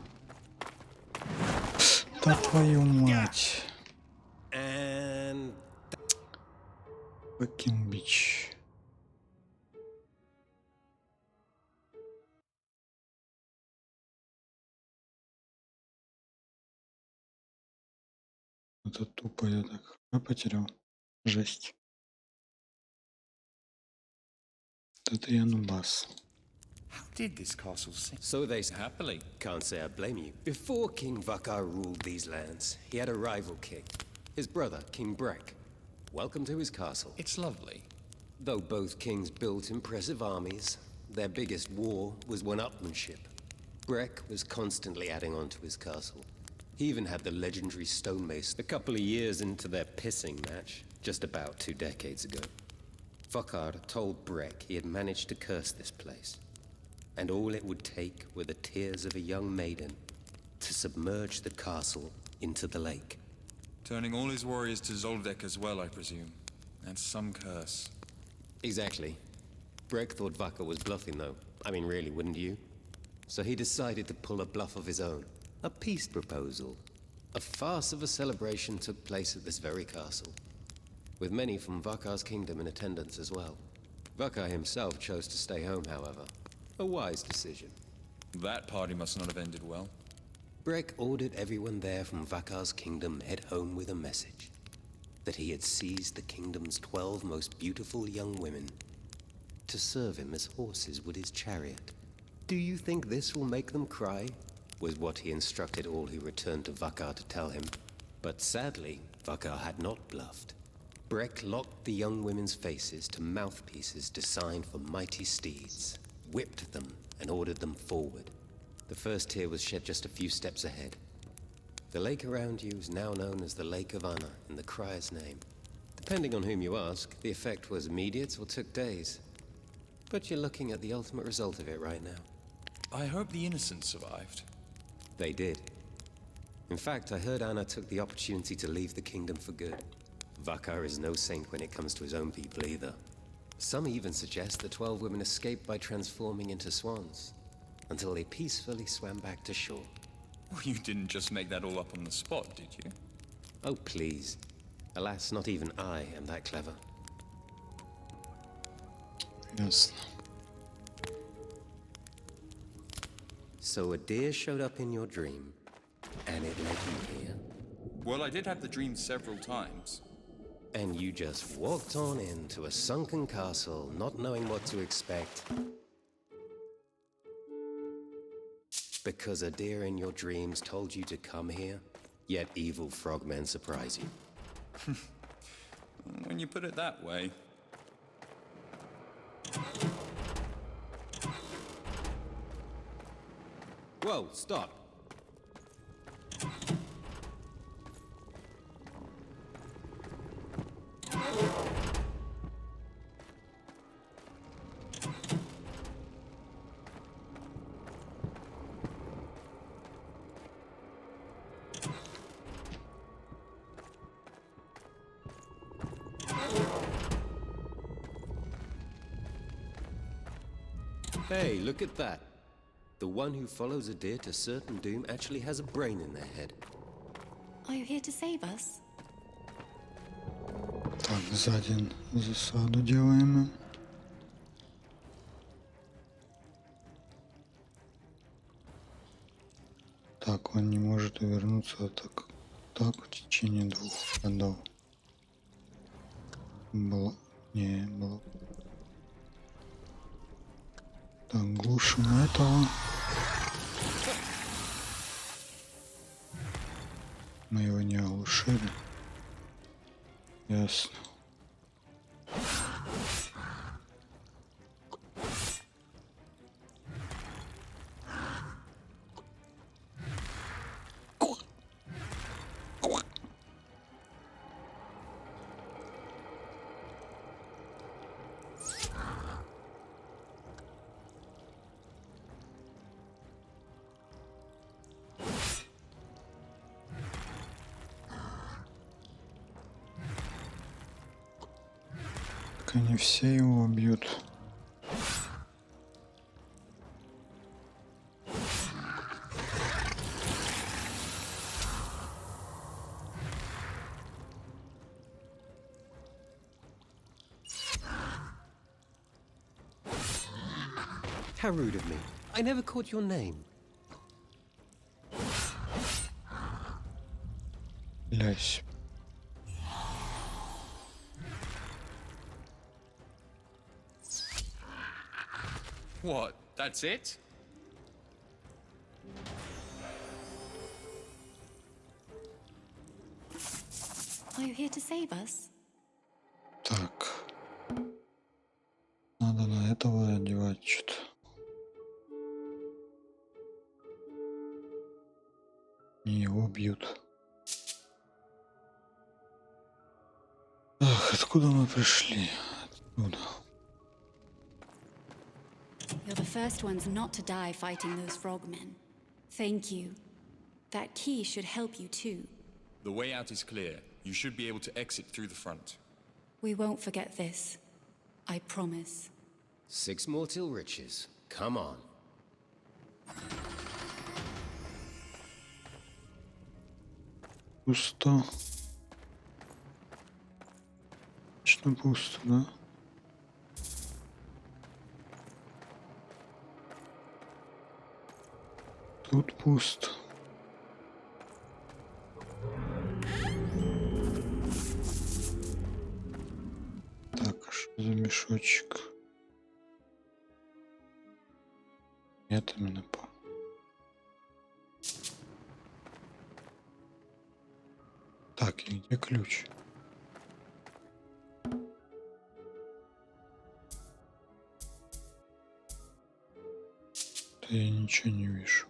Да твою мать. And Fucking bitch. Это тупо я так потерял. Жесть. Это я нубас. How did this castle sink? so they say. Happily. Can't say I blame you. Before King Vakar ruled these lands, he had a rival king. His brother, King Brek. Welcome to his castle. It's lovely. Though both kings built impressive armies, their biggest war was one-upmanship. Brek was constantly adding on to his castle. He even had the legendary stonemason a couple of years into their pissing match, just about 2 decades ago. Vakar told Brek he had managed to curse this place, and all it would take were the tears of a young maiden to submerge the castle into the lake. Turning all his warriors to Zoldyck as well, I presume. That's some curse. Exactly. Brek thought Vakar was bluffing, though. I mean, really, wouldn't you? So he decided to pull a bluff of his own. A peace proposal. A farce of a celebration took place at this very castle, with many from Vakar's kingdom in attendance as well. Vakar himself chose to stay home, however. A wise decision. That party must not have ended well. Brek ordered everyone there from Vakar's kingdom head home with a message. That he had seized the kingdom's 12 most beautiful young women to serve him as horses would his chariot. Do you think this will make them cry? Was what he instructed all who returned to Vakar to tell him. But sadly, Vakar had not bluffed. Brek locked the young women's faces to mouthpieces designed for mighty steeds, whipped them, and ordered them forward. The first tear was shed just a few steps ahead. The lake around you is now known as the Lake of Anna in the crier's name. Depending on whom you ask, the effect was immediate or took days. But you're looking at the ultimate result of it right now. I hope the innocents survived. They did. In fact, I heard Anna took the opportunity to leave the kingdom for good. Vakar is no saint when it comes to his own people either. Some even suggest the 12 women escaped by transforming into swans, until they peacefully swam back to shore. Well, you didn't just make that all up on the spot, did you? Oh, please. Alas, not even I am that clever. Ясно. So a deer showed up in your dream, and it led you here, Well, I did have the dream several times. and you just walked on into a sunken castle, not knowing what to expect. Because a deer in your dreams told you to come here, yet evil frogmen surprise you. When you put it that way. Whoa, stop! Hey, look at that. The one who follows a deer to certain doom actually has a brain in their head. Are you here to save us? Так, сзади засаду делаем. так он не может вернуться так в течение 2 ходов. Не было. Так, глушим этого. Мы его не оглушили. Ясно. Так они все его бьют. How rude of me. I never caught your name. Лясь. What? That's it? Are you here to save us? Так. Надо на этого одевать что-то. Не его бьют. Ах, откуда мы пришли? Откуда? You're the first ones not to die fighting those frogmen. Thank you. That key should help you too. The way out is clear. You should be able to exit through the front. We won't forget this. I promise. 6 more till riches. Come on. Пусто. Точно пусто, да? Тут пусто. Так, а что за мешочек? Это именно по. Так, и где ключ? Да я ничего не вижу.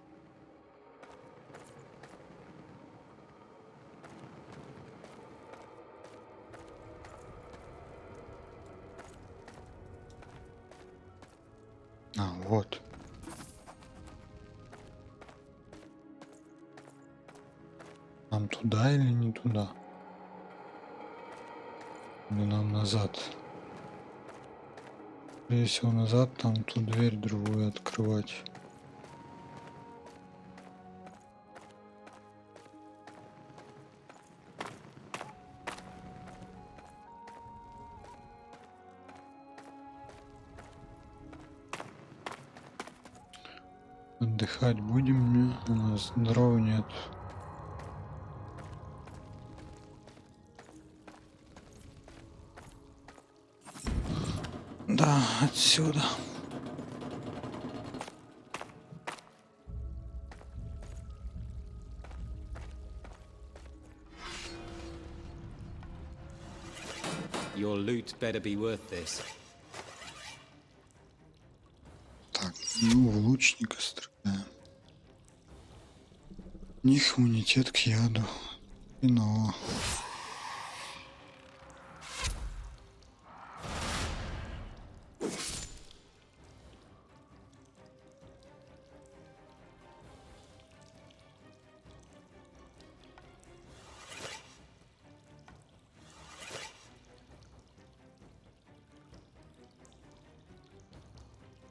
А, вот. Нам туда или не туда? Или нам назад? Скорее всего, назад, там ту дверь другую открывать. Отдыхать будем, у нас дров нет. Да, отсюда. Your loot better be worth this. Так, ну в лучника стреляем. У них иммунитет к яду. Иного.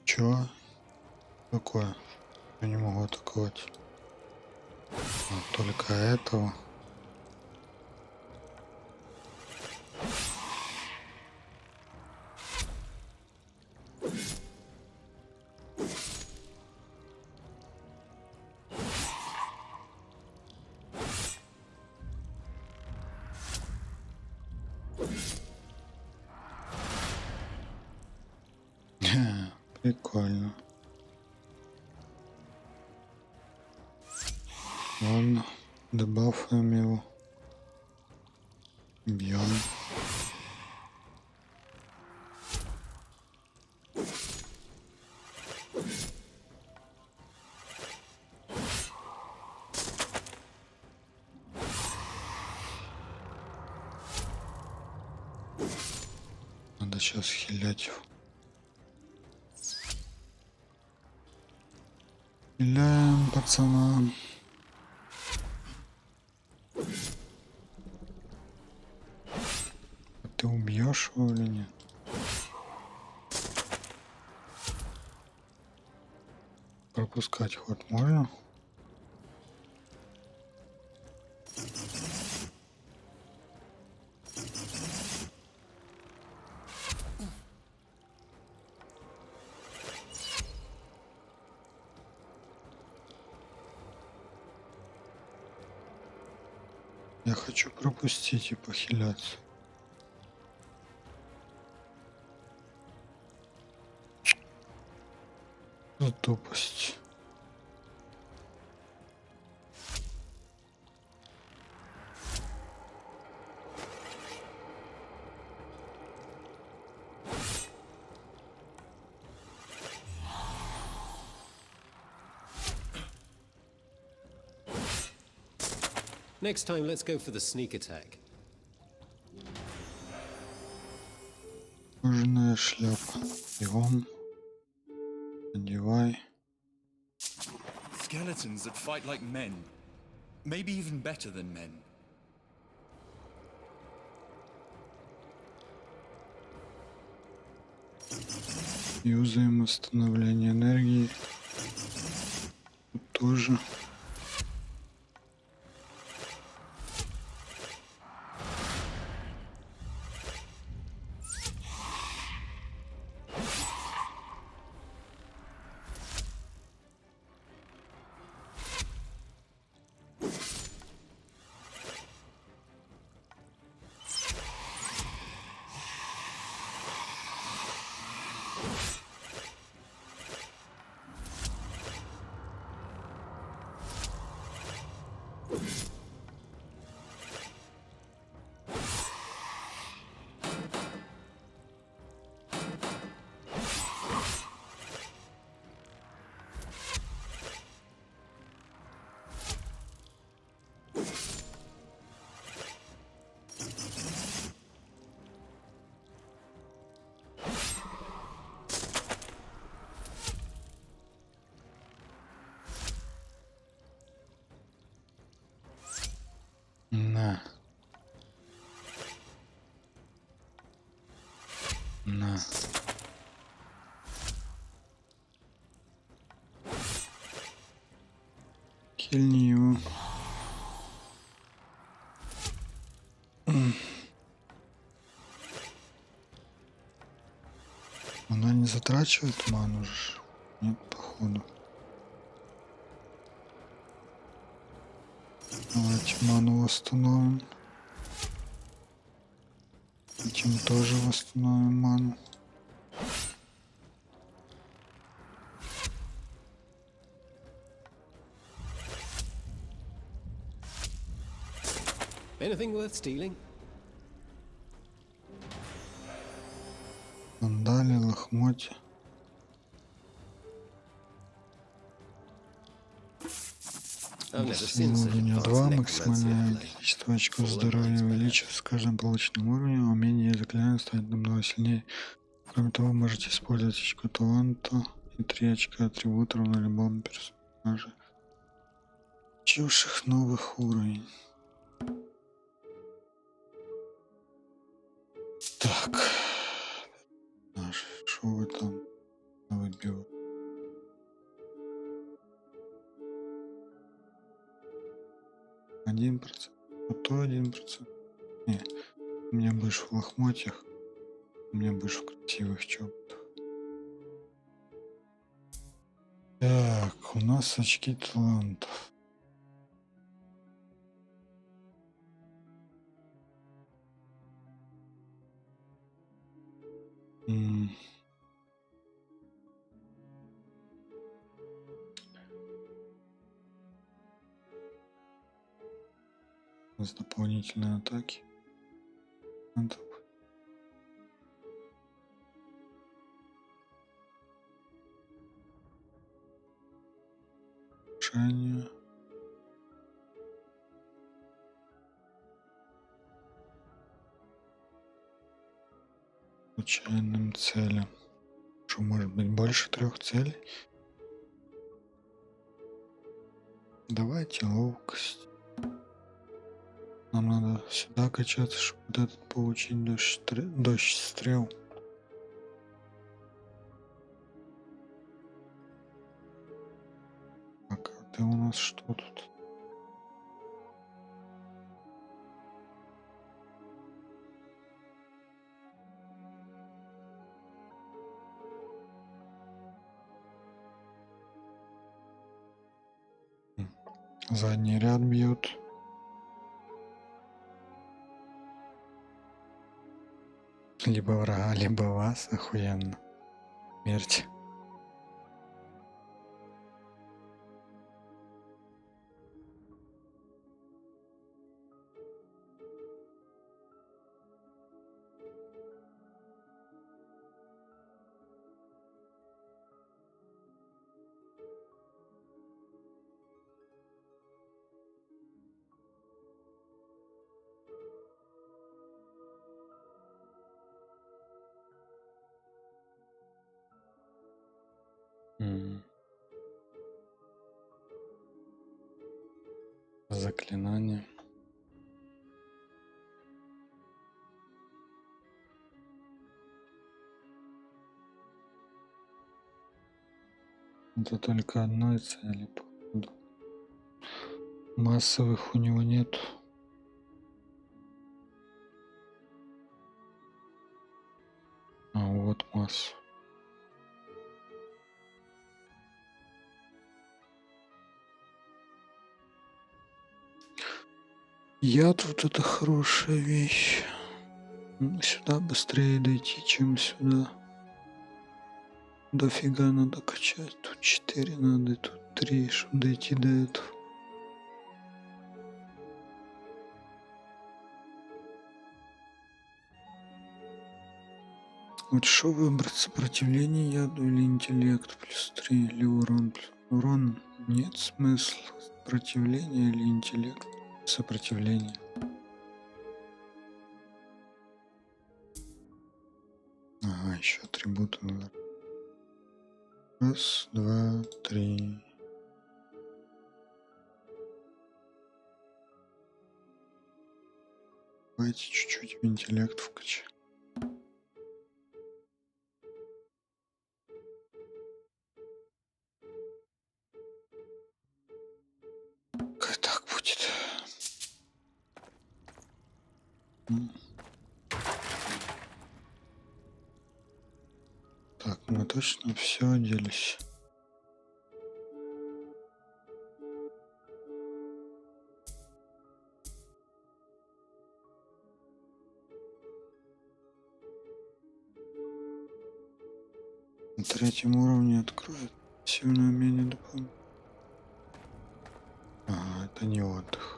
Чё? Такое? Я не могу атаковать. А, только этого. Прикольно. Ладно, добавим его. Бьем. Надо сейчас хилять его. Хиляем пацана. А ты убьешь его или нет? Пропускать ход можно? Я хочу пропустить и похиляться. За тупость. Next time, let's go for the sneak attack. Кожаная шляпа. Бегом. Надевай. Skeletons that fight like men. Maybe even better than men. Юзаем восстановление энергии. Тут тоже. На. На. Кильни его. Она не затрачивает ману же? Нет, походу. Давайте ману восстановим. Этим тоже восстановим ману. Anything worth stealing? Сандали, лохмотья. Достигнул уровня 2, максимальное количество очков здоровья увеличивается с каждым полученным уровнем, а умение и заклинание станет намного сильнее. Кроме того, можете использовать очко таланта и 3 очка атрибута на любом персонаже, получивших новых уровней. Так, что вы там выбиваете? Один процент, а то 1%. Не, у меня будешь в лохмотьях, у меня будешь в красивых чоботах. Так, у нас очки талантов. нас дополнительные атаки. Надо решение. Случайным целям. Что может быть больше 3 целей? Давайте ловкость. Нам надо сюда качаться, чтобы вот этот получить дождь стрел. Так, а ты у нас что тут? Задний ряд бьет. Либо врага, либо вас. Охуенно. Смерть. Заклинание. Это только одной цели, походу. Массовых у него нет. А вот масса. Яд вот это хорошая вещь. Сюда быстрее дойти, чем сюда. Дофига надо качать. Тут 4 надо, тут 3, чтобы дойти до этого. Вот что выбрать, сопротивление яду или интеллект плюс 3 или урон? Урон нет смысла. Сопротивление или интеллект? Сопротивление. Ага, еще атрибуты надо. Раз, два, три. Давайте чуть-чуть в интеллект вкачаем. Как так будет? Так, мы точно все оделись. На 3-м уровне откроет пассивное умение дополнительно. Ага, это не отдых.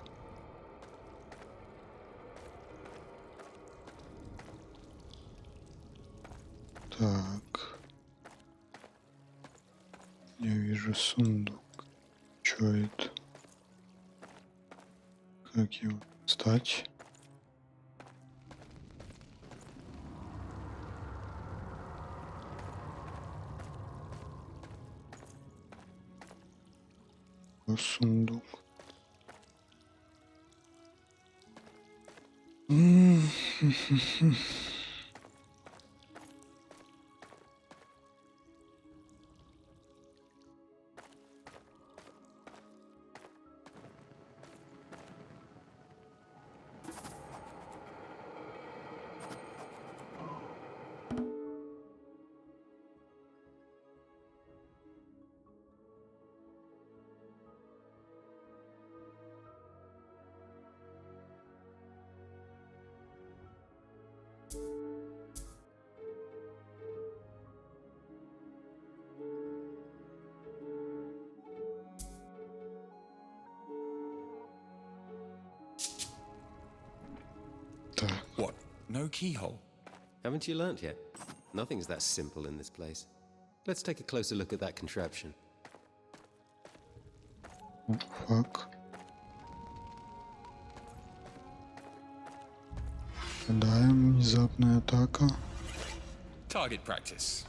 Так. Я вижу сундук. Чё это? Как его достать? Сундук. Так. What? No keyhole? Haven't you learnt yet? Nothing's that simple in this place. Let's take a closer look at that contraption. О, фак. Нападаем, внезапная атака. Target practice.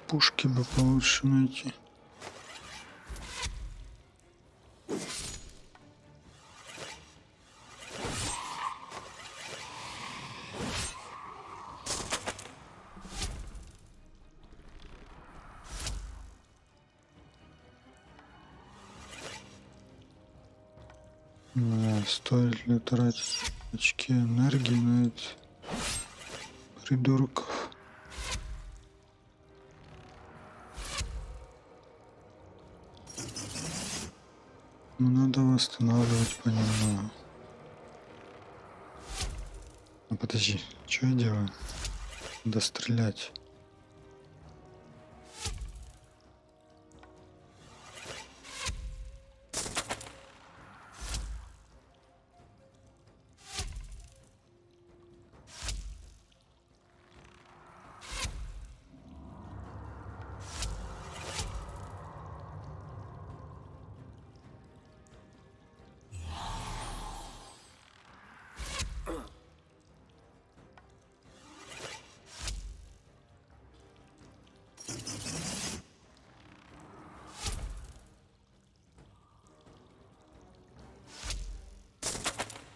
Пушки бы получше найти. Стоит ли тратить очки энергии на этих придурков? Ну, надо восстанавливать понемногу. А подожди, что я делаю? Надо стрелять.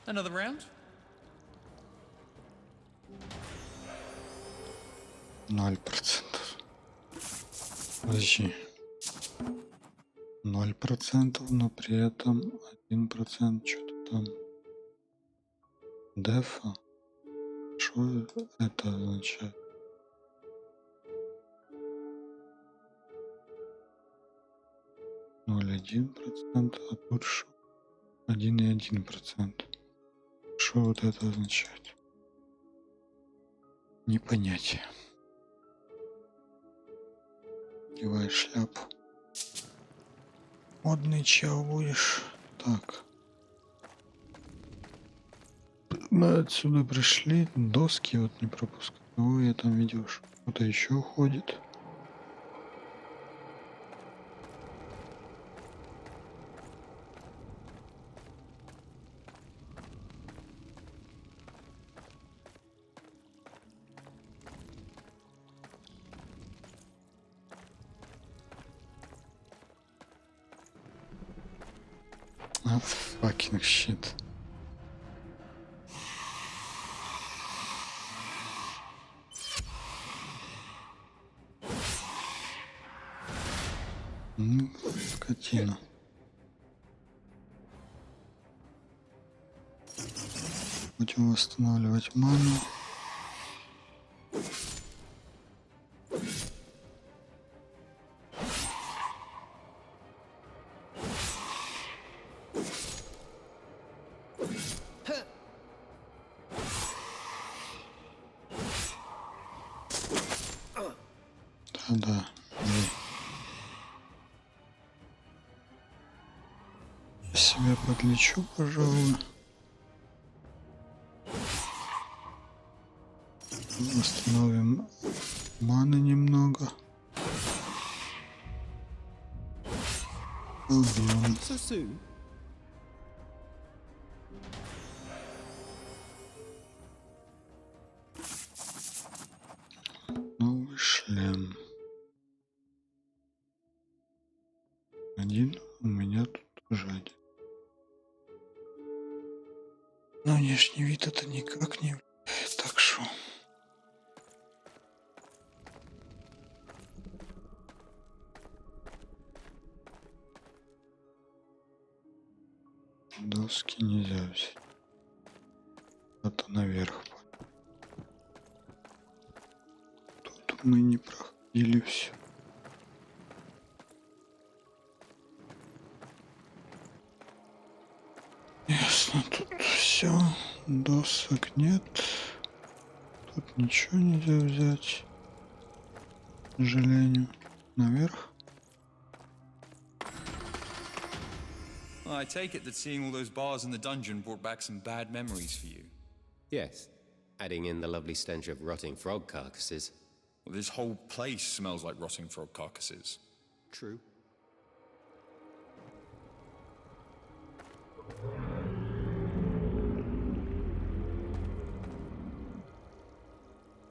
Another round? 0%. Подожди. 0%, но при этом 1% что-то там. Дефа. Что это означает? Ноль 1%, а тут что? 1,1%. Что вот это означает? Не понятие. Одевай шляпу. Модный чел будешь. Так. Мы отсюда пришли. Доски вот не пропускаю. Кого я там видел? Кто-то еще ходит. А, fucking shit. Ну, скотина. Будем восстанавливать ману. Да. Себя подлечу, пожалуй. Восстановим маны немного. Убьем. So soon? Новый шлем. Один у меня тут тоже один. Но внешний вид это никак не влияет, так что... Доски нельзя взять. Это наверх. Тут мы не проходили все. Ясно, тут все. Досок нет. Тут ничего нельзя взять. К сожалению. Наверх. I take it that seeing all those bars in the dungeon brought back some bad memories for you. Yes, adding in the lovely stench of rotting frog carcasses. Well, this whole place smells like rotting frog carcasses. True.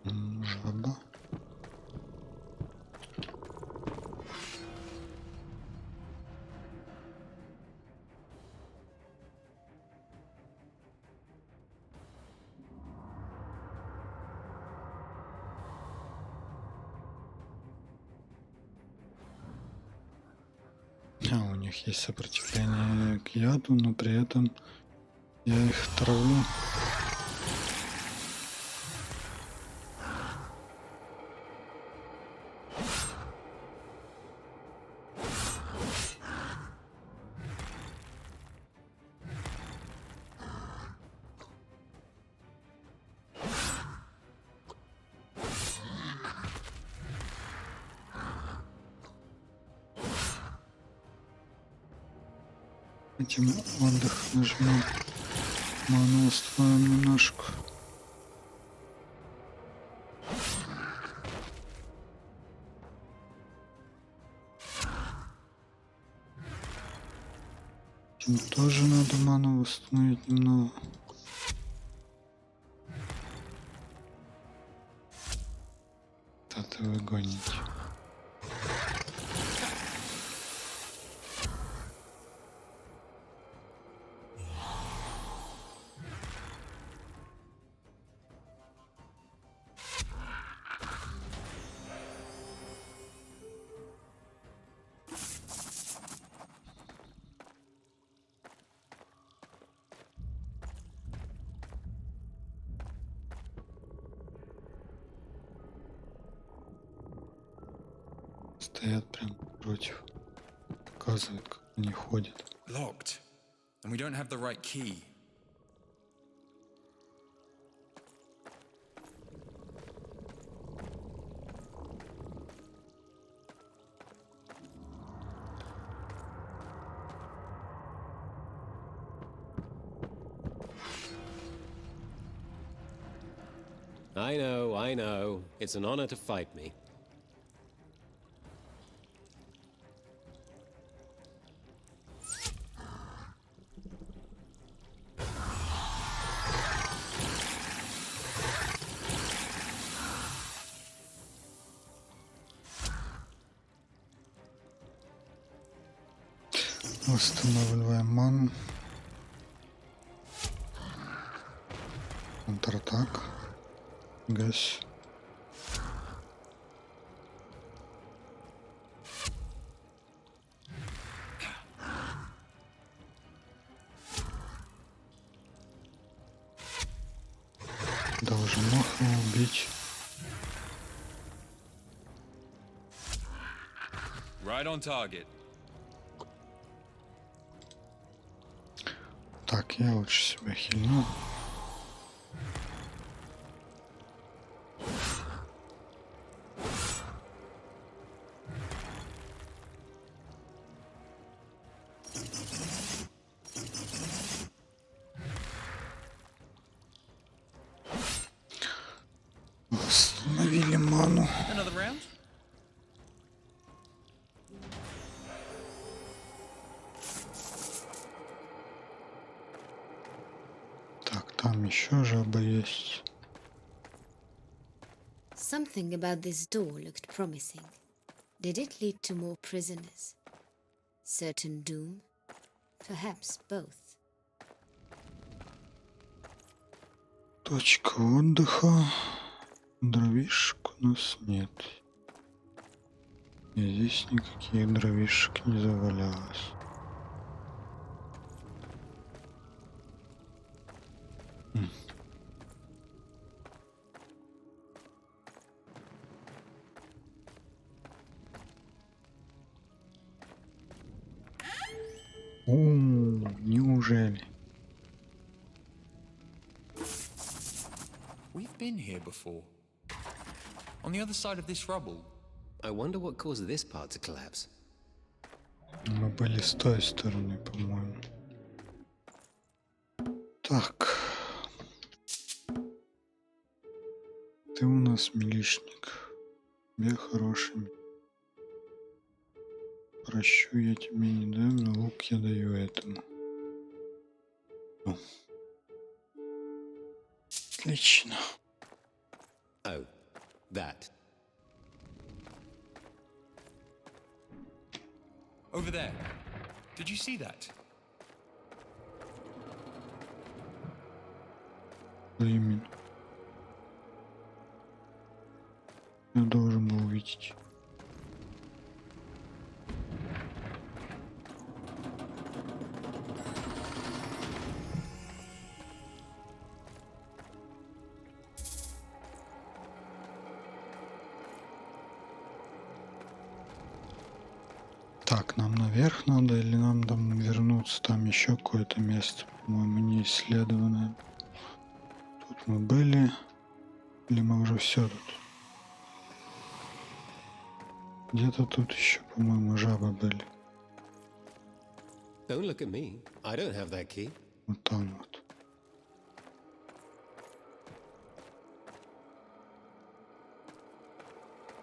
Жаба. У них есть сопротивление к яду, но при этом я их травлю. Этим отдых нажмем. Ману восстановим немножко. Этим тоже надо ману восстановить немного. Это вы гоните. Стоят прям против. Показывают, как они ходят. Locked. And we don't have the right key. I know. It's an honor to fight me. Восстанавливаем ману. Контратак. Гась. Должен его убить. Right on target. Так, я лучше себя хильну. Восстановили ману. Another round? Так, там еще жаба есть. Something about this door looked promising. Did it lead to more prisoners? Certain doom? Perhaps both. Точка отдыха. Дровишек у нас нет. И здесь никаких дровишек не завалялось. Неужели? I've been here before. On the other side of this rubble. I wonder what caused this part to collapse. Мы были с той стороны, по-моему. Так. Ты у нас милишник. Тебе хороший. Прощу я тебе не дам, но лук я даю этому. О. Отлично. Oh, that. Over there. Did you see that? Что именно? Я должен был увидеть. Так, нам наверх надо или нам там вернуться? Там еще какое-то место, по-моему, не исследованное. Тут мы были. Или мы уже все тут? Где-то тут еще, по-моему, жабы были. Don't look at me. I don't have that key. Вот там вот.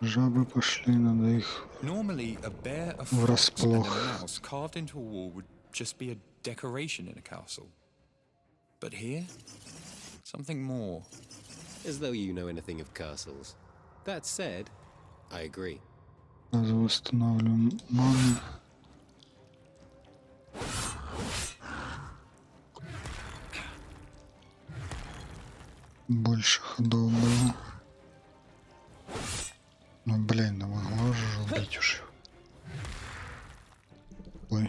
Жабы пошли, надо их Normally, a bear, a fox, врасплох. and a mouse carved into a wall would just be a decoration in a castle. But here, something more. As though you know anything of castles. That said, I agree. Сразу восстанавливаем ману. Больше ходов было. Ну блин, ну могла же убить уж. Ой.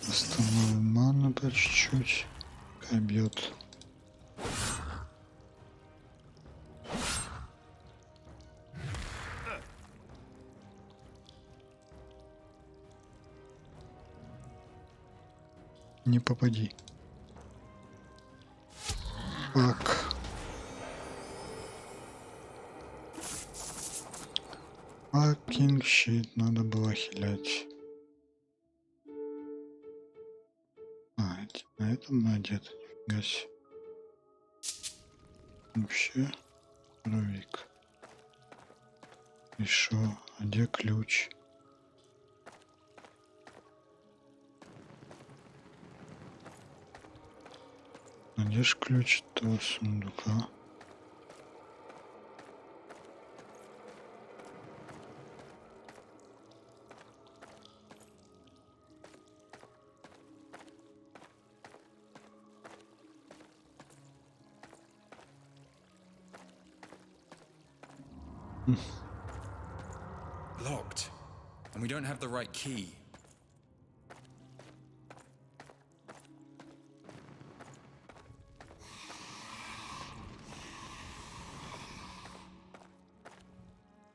Восстановим ману по чуть-чуть. Пускай бьет. Не попади. Так. Fucking shit, надо было хилять. А, эти на этом надето, нифига себе. Вообще, здоровик. И шо, а где ключ? А где ж ключ того сундука? Locked. And we don't have the right key.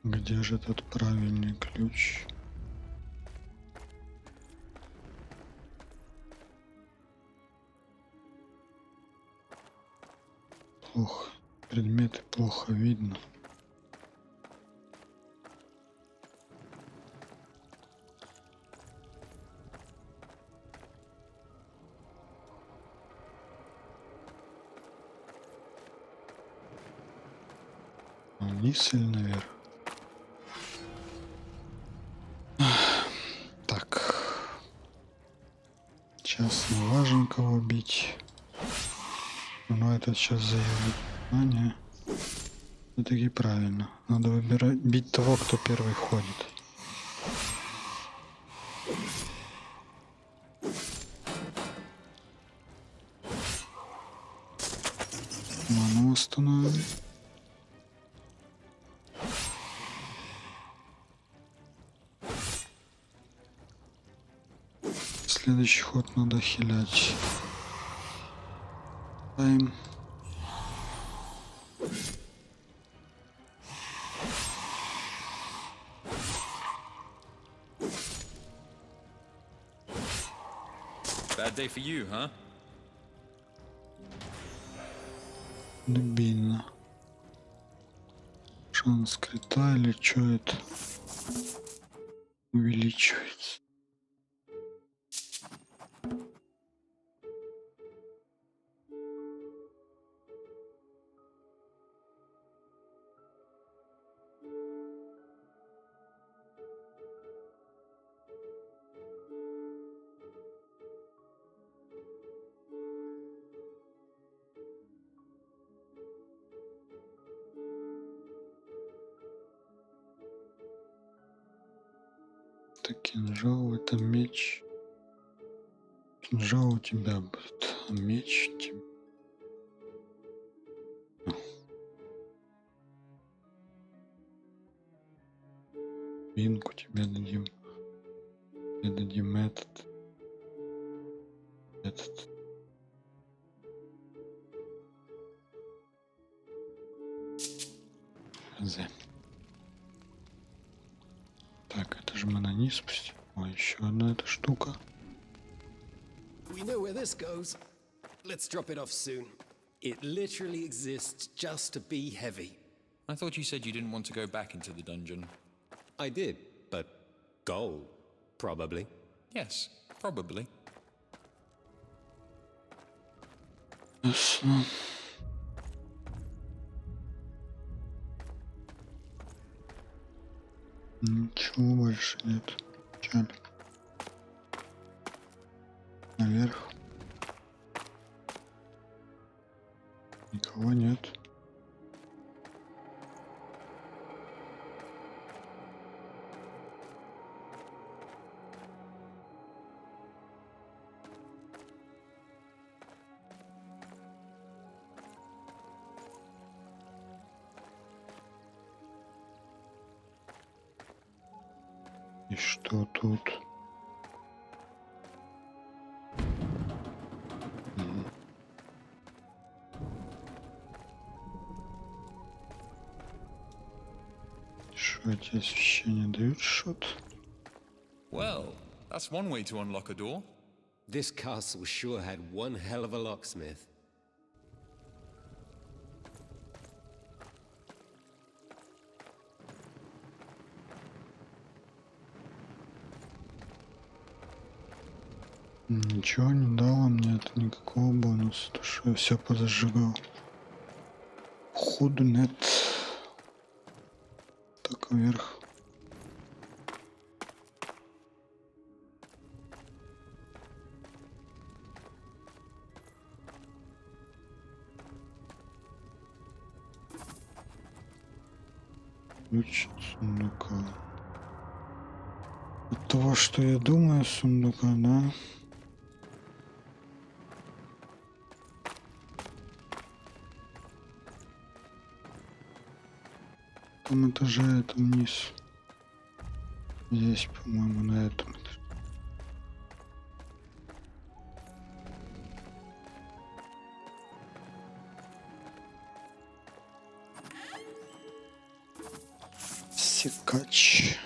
Где же этот правильный ключ? Плохо. Предметы плохо видно. Вниз или наверх? Так. Сейчас не важно кого бить. Но этот сейчас заявит. А, не. Все-таки правильно. Надо выбирать, бить того, кто первый ходит. Ману установили. Следующий ход надо хилять. Тайм. Bad day for you, huh? Дебильно. Шанс крита или что это? Увеличивается. Это кинжал, это меч. Кинжал у тебя будет, а меч тебе. Винку тебе дадим. Тебе дадим этот. Этот. Так, это же мы на низ спустим. О, еще одна эта штука. We know where this goes. Let's drop it off soon. It literally exists just to be heavy. I thought you said you didn't want to go back into the dungeon. I did, but gold, probably. Yes, probably. Ясно. Ничего больше нет. Печаль. Наверх. Никого нет. И что тут? Что эти освещения дают что-то? Well, that's one way to unlock a door. This castle sure had one hell of a locksmith. Ничего не дало мне это, никакого бонуса, то что я все позажигал. Ходу нет. Так, вверх. Ключ от сундука. От того, что я думаю, сундука, да? Там этаже, это вниз. Здесь, по-моему, на этом этаже. Секач.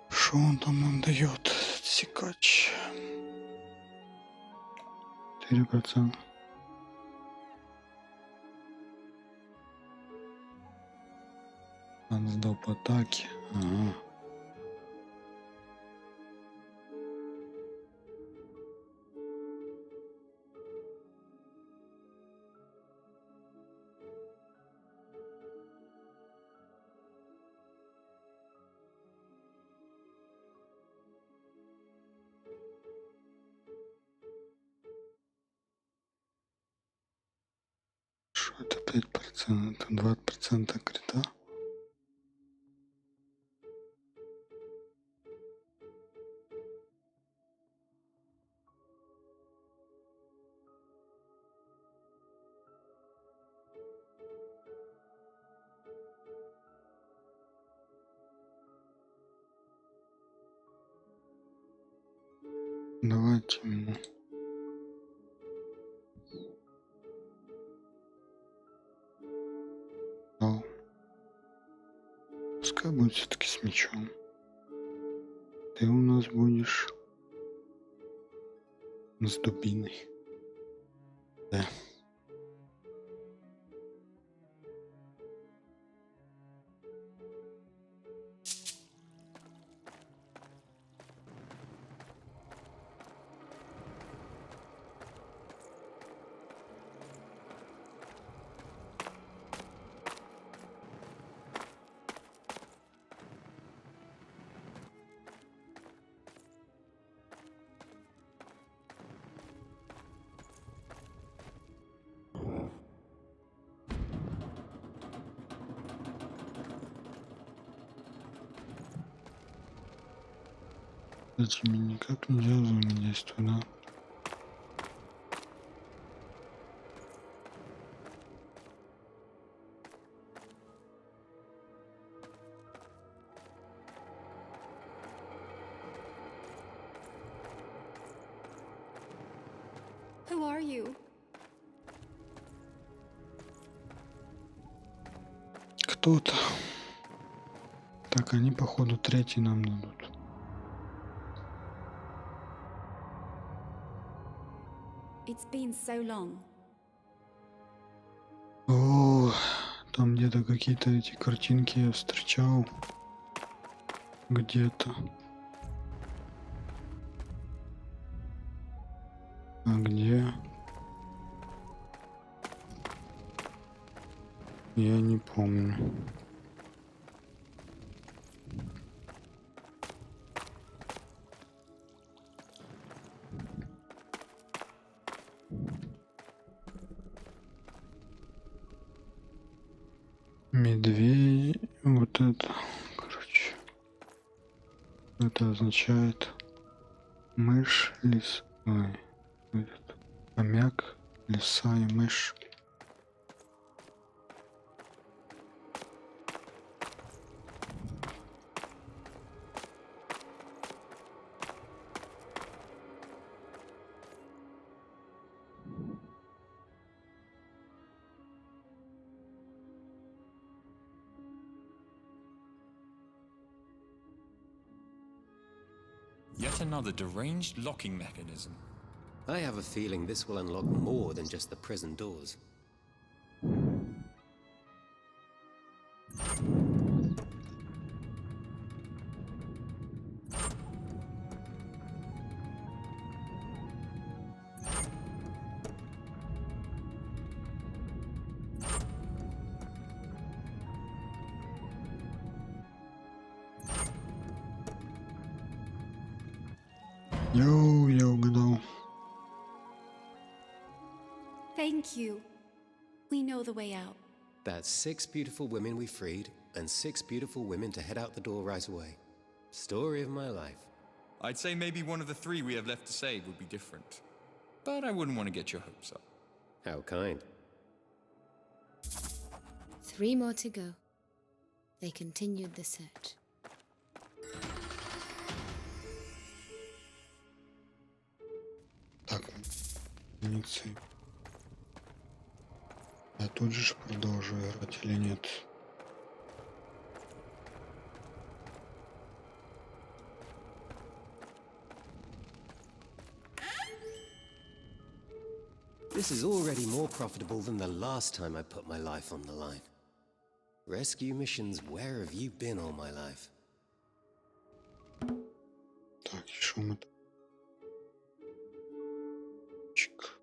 Что он там нам дает? Секач. 4%. Он сдал по атаке. Ага. Что это 5%? Это 20% крита. Давайте ему. Пускай будет все-таки с мечом. Ты у нас будешь с дубиной. Да. С этими никак нельзя взаимодействовать, да? Who are you? Кто-то. Так, они, походу, третий нам дадут. It's been so long. О, там где-то какие-то эти картинки я встречал. Где-то. А где? Я не помню. Медведь. Вот это. Короче. Это означает мышь, лис. Ой. Этот. Хомяк, лиса и мышь. Yet another deranged locking mechanism. I have a feeling this will unlock more than just the prison doors. Йоу, я угадал. Thank you. We know the way out. That's 6 beautiful women we freed, and 6 beautiful women to head out the door right away. Story of my life. I'd say maybe one of the 3 we have left to save would be different. But I wouldn't want to get your hopes up. How kind. 3 more to go. They continued the search. Так, muniции. Я тут же продолжу играть или нет? This is already more profitable than the last time I put my life on the line. Rescue missions, where have you been all my life? Так, шум это. Чик.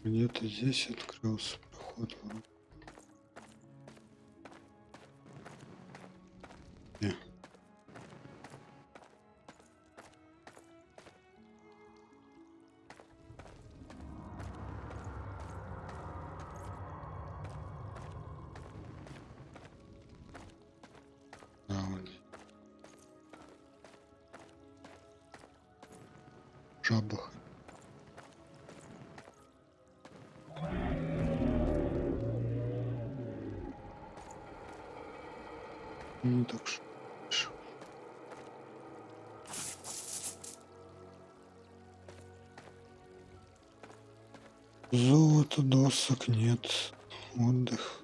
Где-то здесь открылся проход. Не. Да, вот. Жабах. Не так уж. Золота, досок нет. Отдых.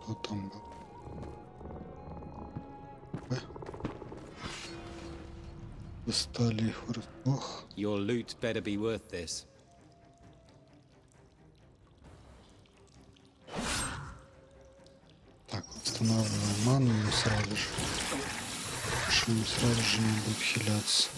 Кто там был? Достали их врасплох. Your loot better be worth this. Так, восстанавливаем ману и сразу же. Что мы сразу же не будем хиляться.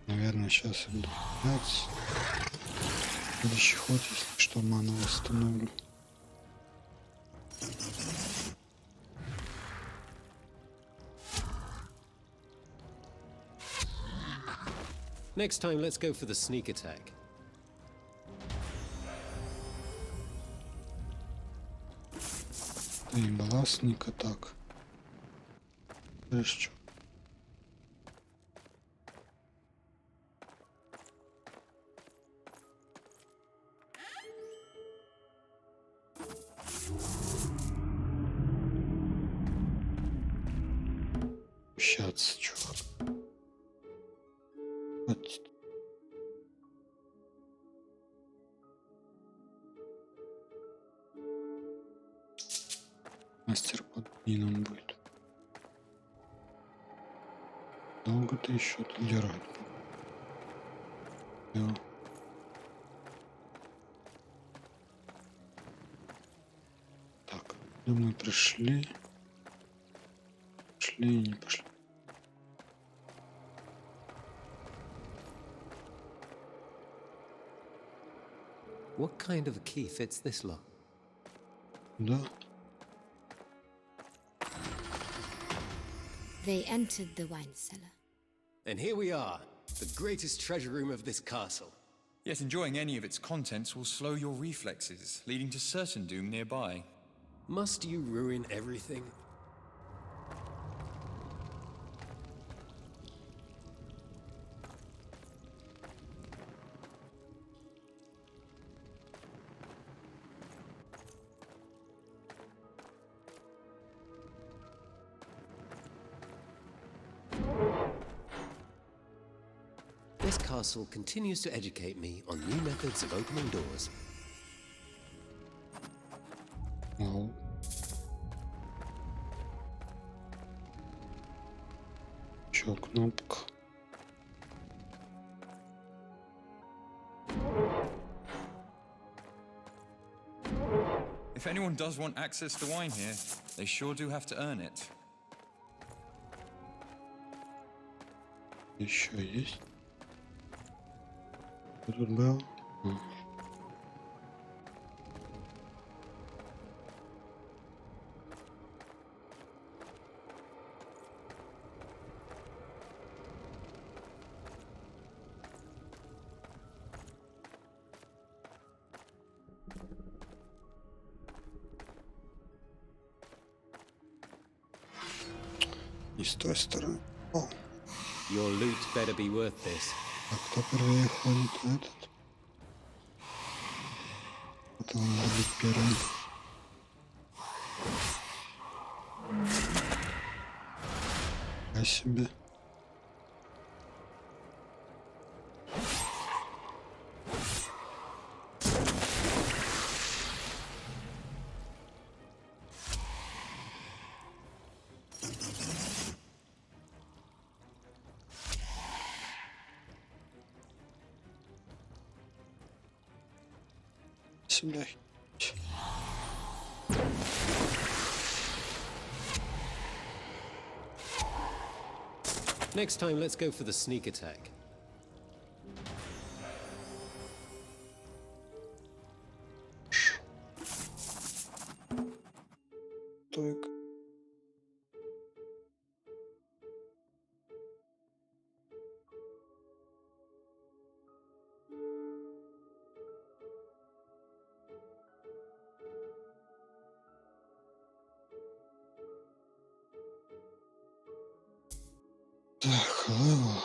Наверное, сейчас я буду менять. В следующий ход, если что, ману восстановлю. Next time, let's go for the sneak attack. Да и была сника так. Знаешь что? Общаться, чувак. Хватит. Мастер под мином будет. Долго ты еще тут дергать? Всё. Так, мы пришли. Шли и не пошли. What kind of a key fits this lock? Да. They entered the wine cellar. And here we are, the greatest treasure room of this castle. Yet enjoying any of its contents will slow your reflexes, leading to certain doom nearby. Must you ruin everything? This castle continues to educate me on new methods of opening doors. Вау. Чё, кнопка? If anyone does want access to wine here, they sure do have to earn it. Еще есть? Кто тут был? Не с той стороны. О, Your loot better be worth this. а кто первее ходит? Этот? Это он надо быть первым. А себе. Сюда. Next time, let's go for the sneak attack. Стойка. Так, левел.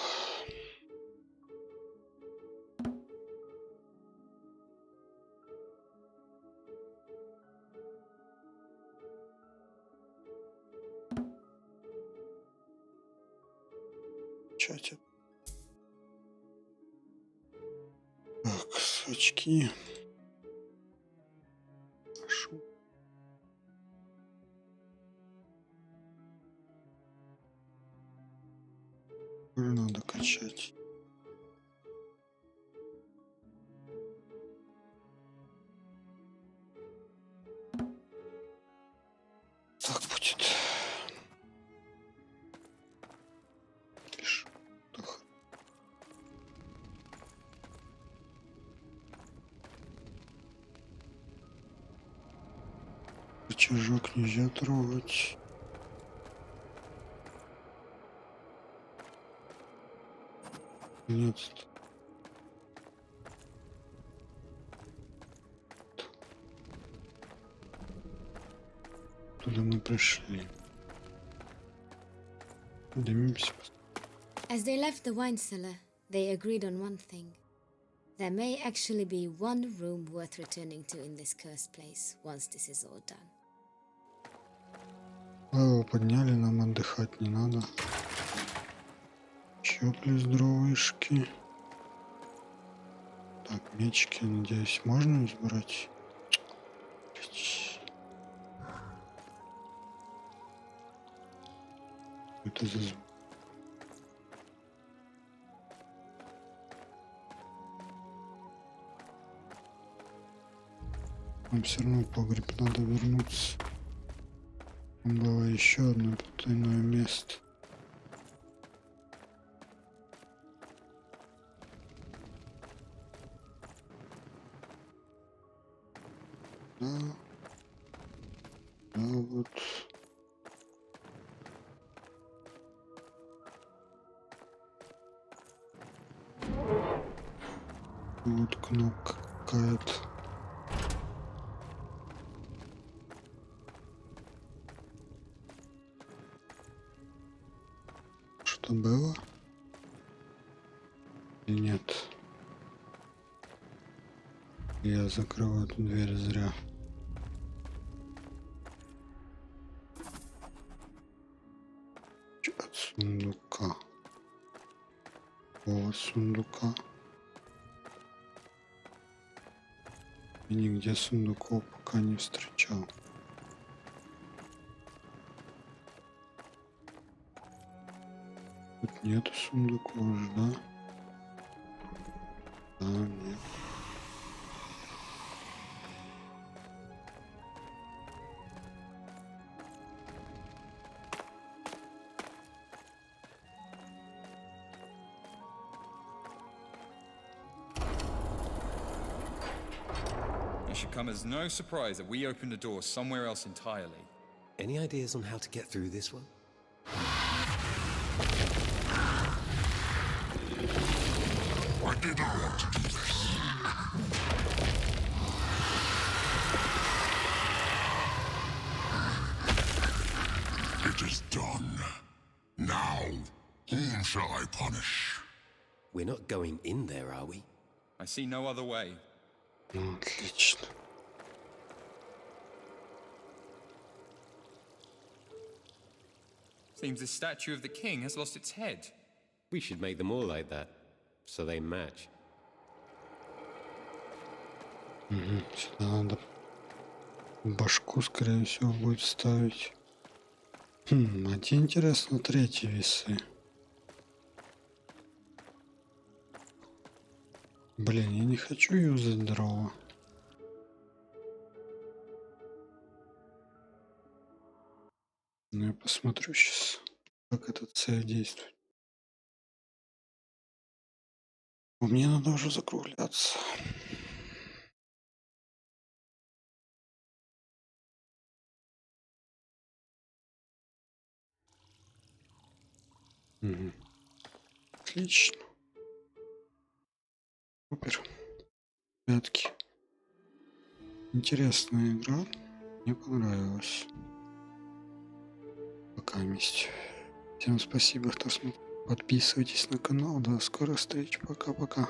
Чатик. Так, очки. Хорошо. Тоже надо качать. Так будет. Лишь. Так. Рычажок нельзя трогать. Нет. Туда мы пришли. Поднимемся. As they left the wine cellar, they agreed on one thing. There may actually be one room worth returning to in this cursed place once this is all done. Лаву подняли, нам отдыхать не надо. Еще плюс дровышки. Так, мечики, надеюсь, можно избрать? Это за звук. Нам все равно в погреб надо вернуться. Там было еще одно потайное место. Да. Да, вот. Вот кнопка какая-то. Что было? Или нет? Я закрыл эту дверь зря. От сундука. О, сундука. И нигде сундуков пока не встречал. Тут нету сундуков уже, да? Да, нет. It should come as no surprise that we opened a door somewhere else entirely. Any ideas on how to get through this one? I didn't want to do this. It is done. Now, whom shall I punish? We're not going in there, are we? I see no other way. Отлично. Seems the statue of the king has lost its head. We should make them all like that, so they match. Сюда надо башку, скорее всего, будет ставить. А те, интересно, третьи весы. Блин, я не хочу юзать дрова. Ну, я посмотрю сейчас, как этот сейф действует. Мне надо уже закругляться. Мгм. Отлично. Супер. Ребятки, интересная игра. Мне понравилась. Пока месть. Всем спасибо, кто смотрел. Подписывайтесь на канал. До скорых встреч. Пока-пока.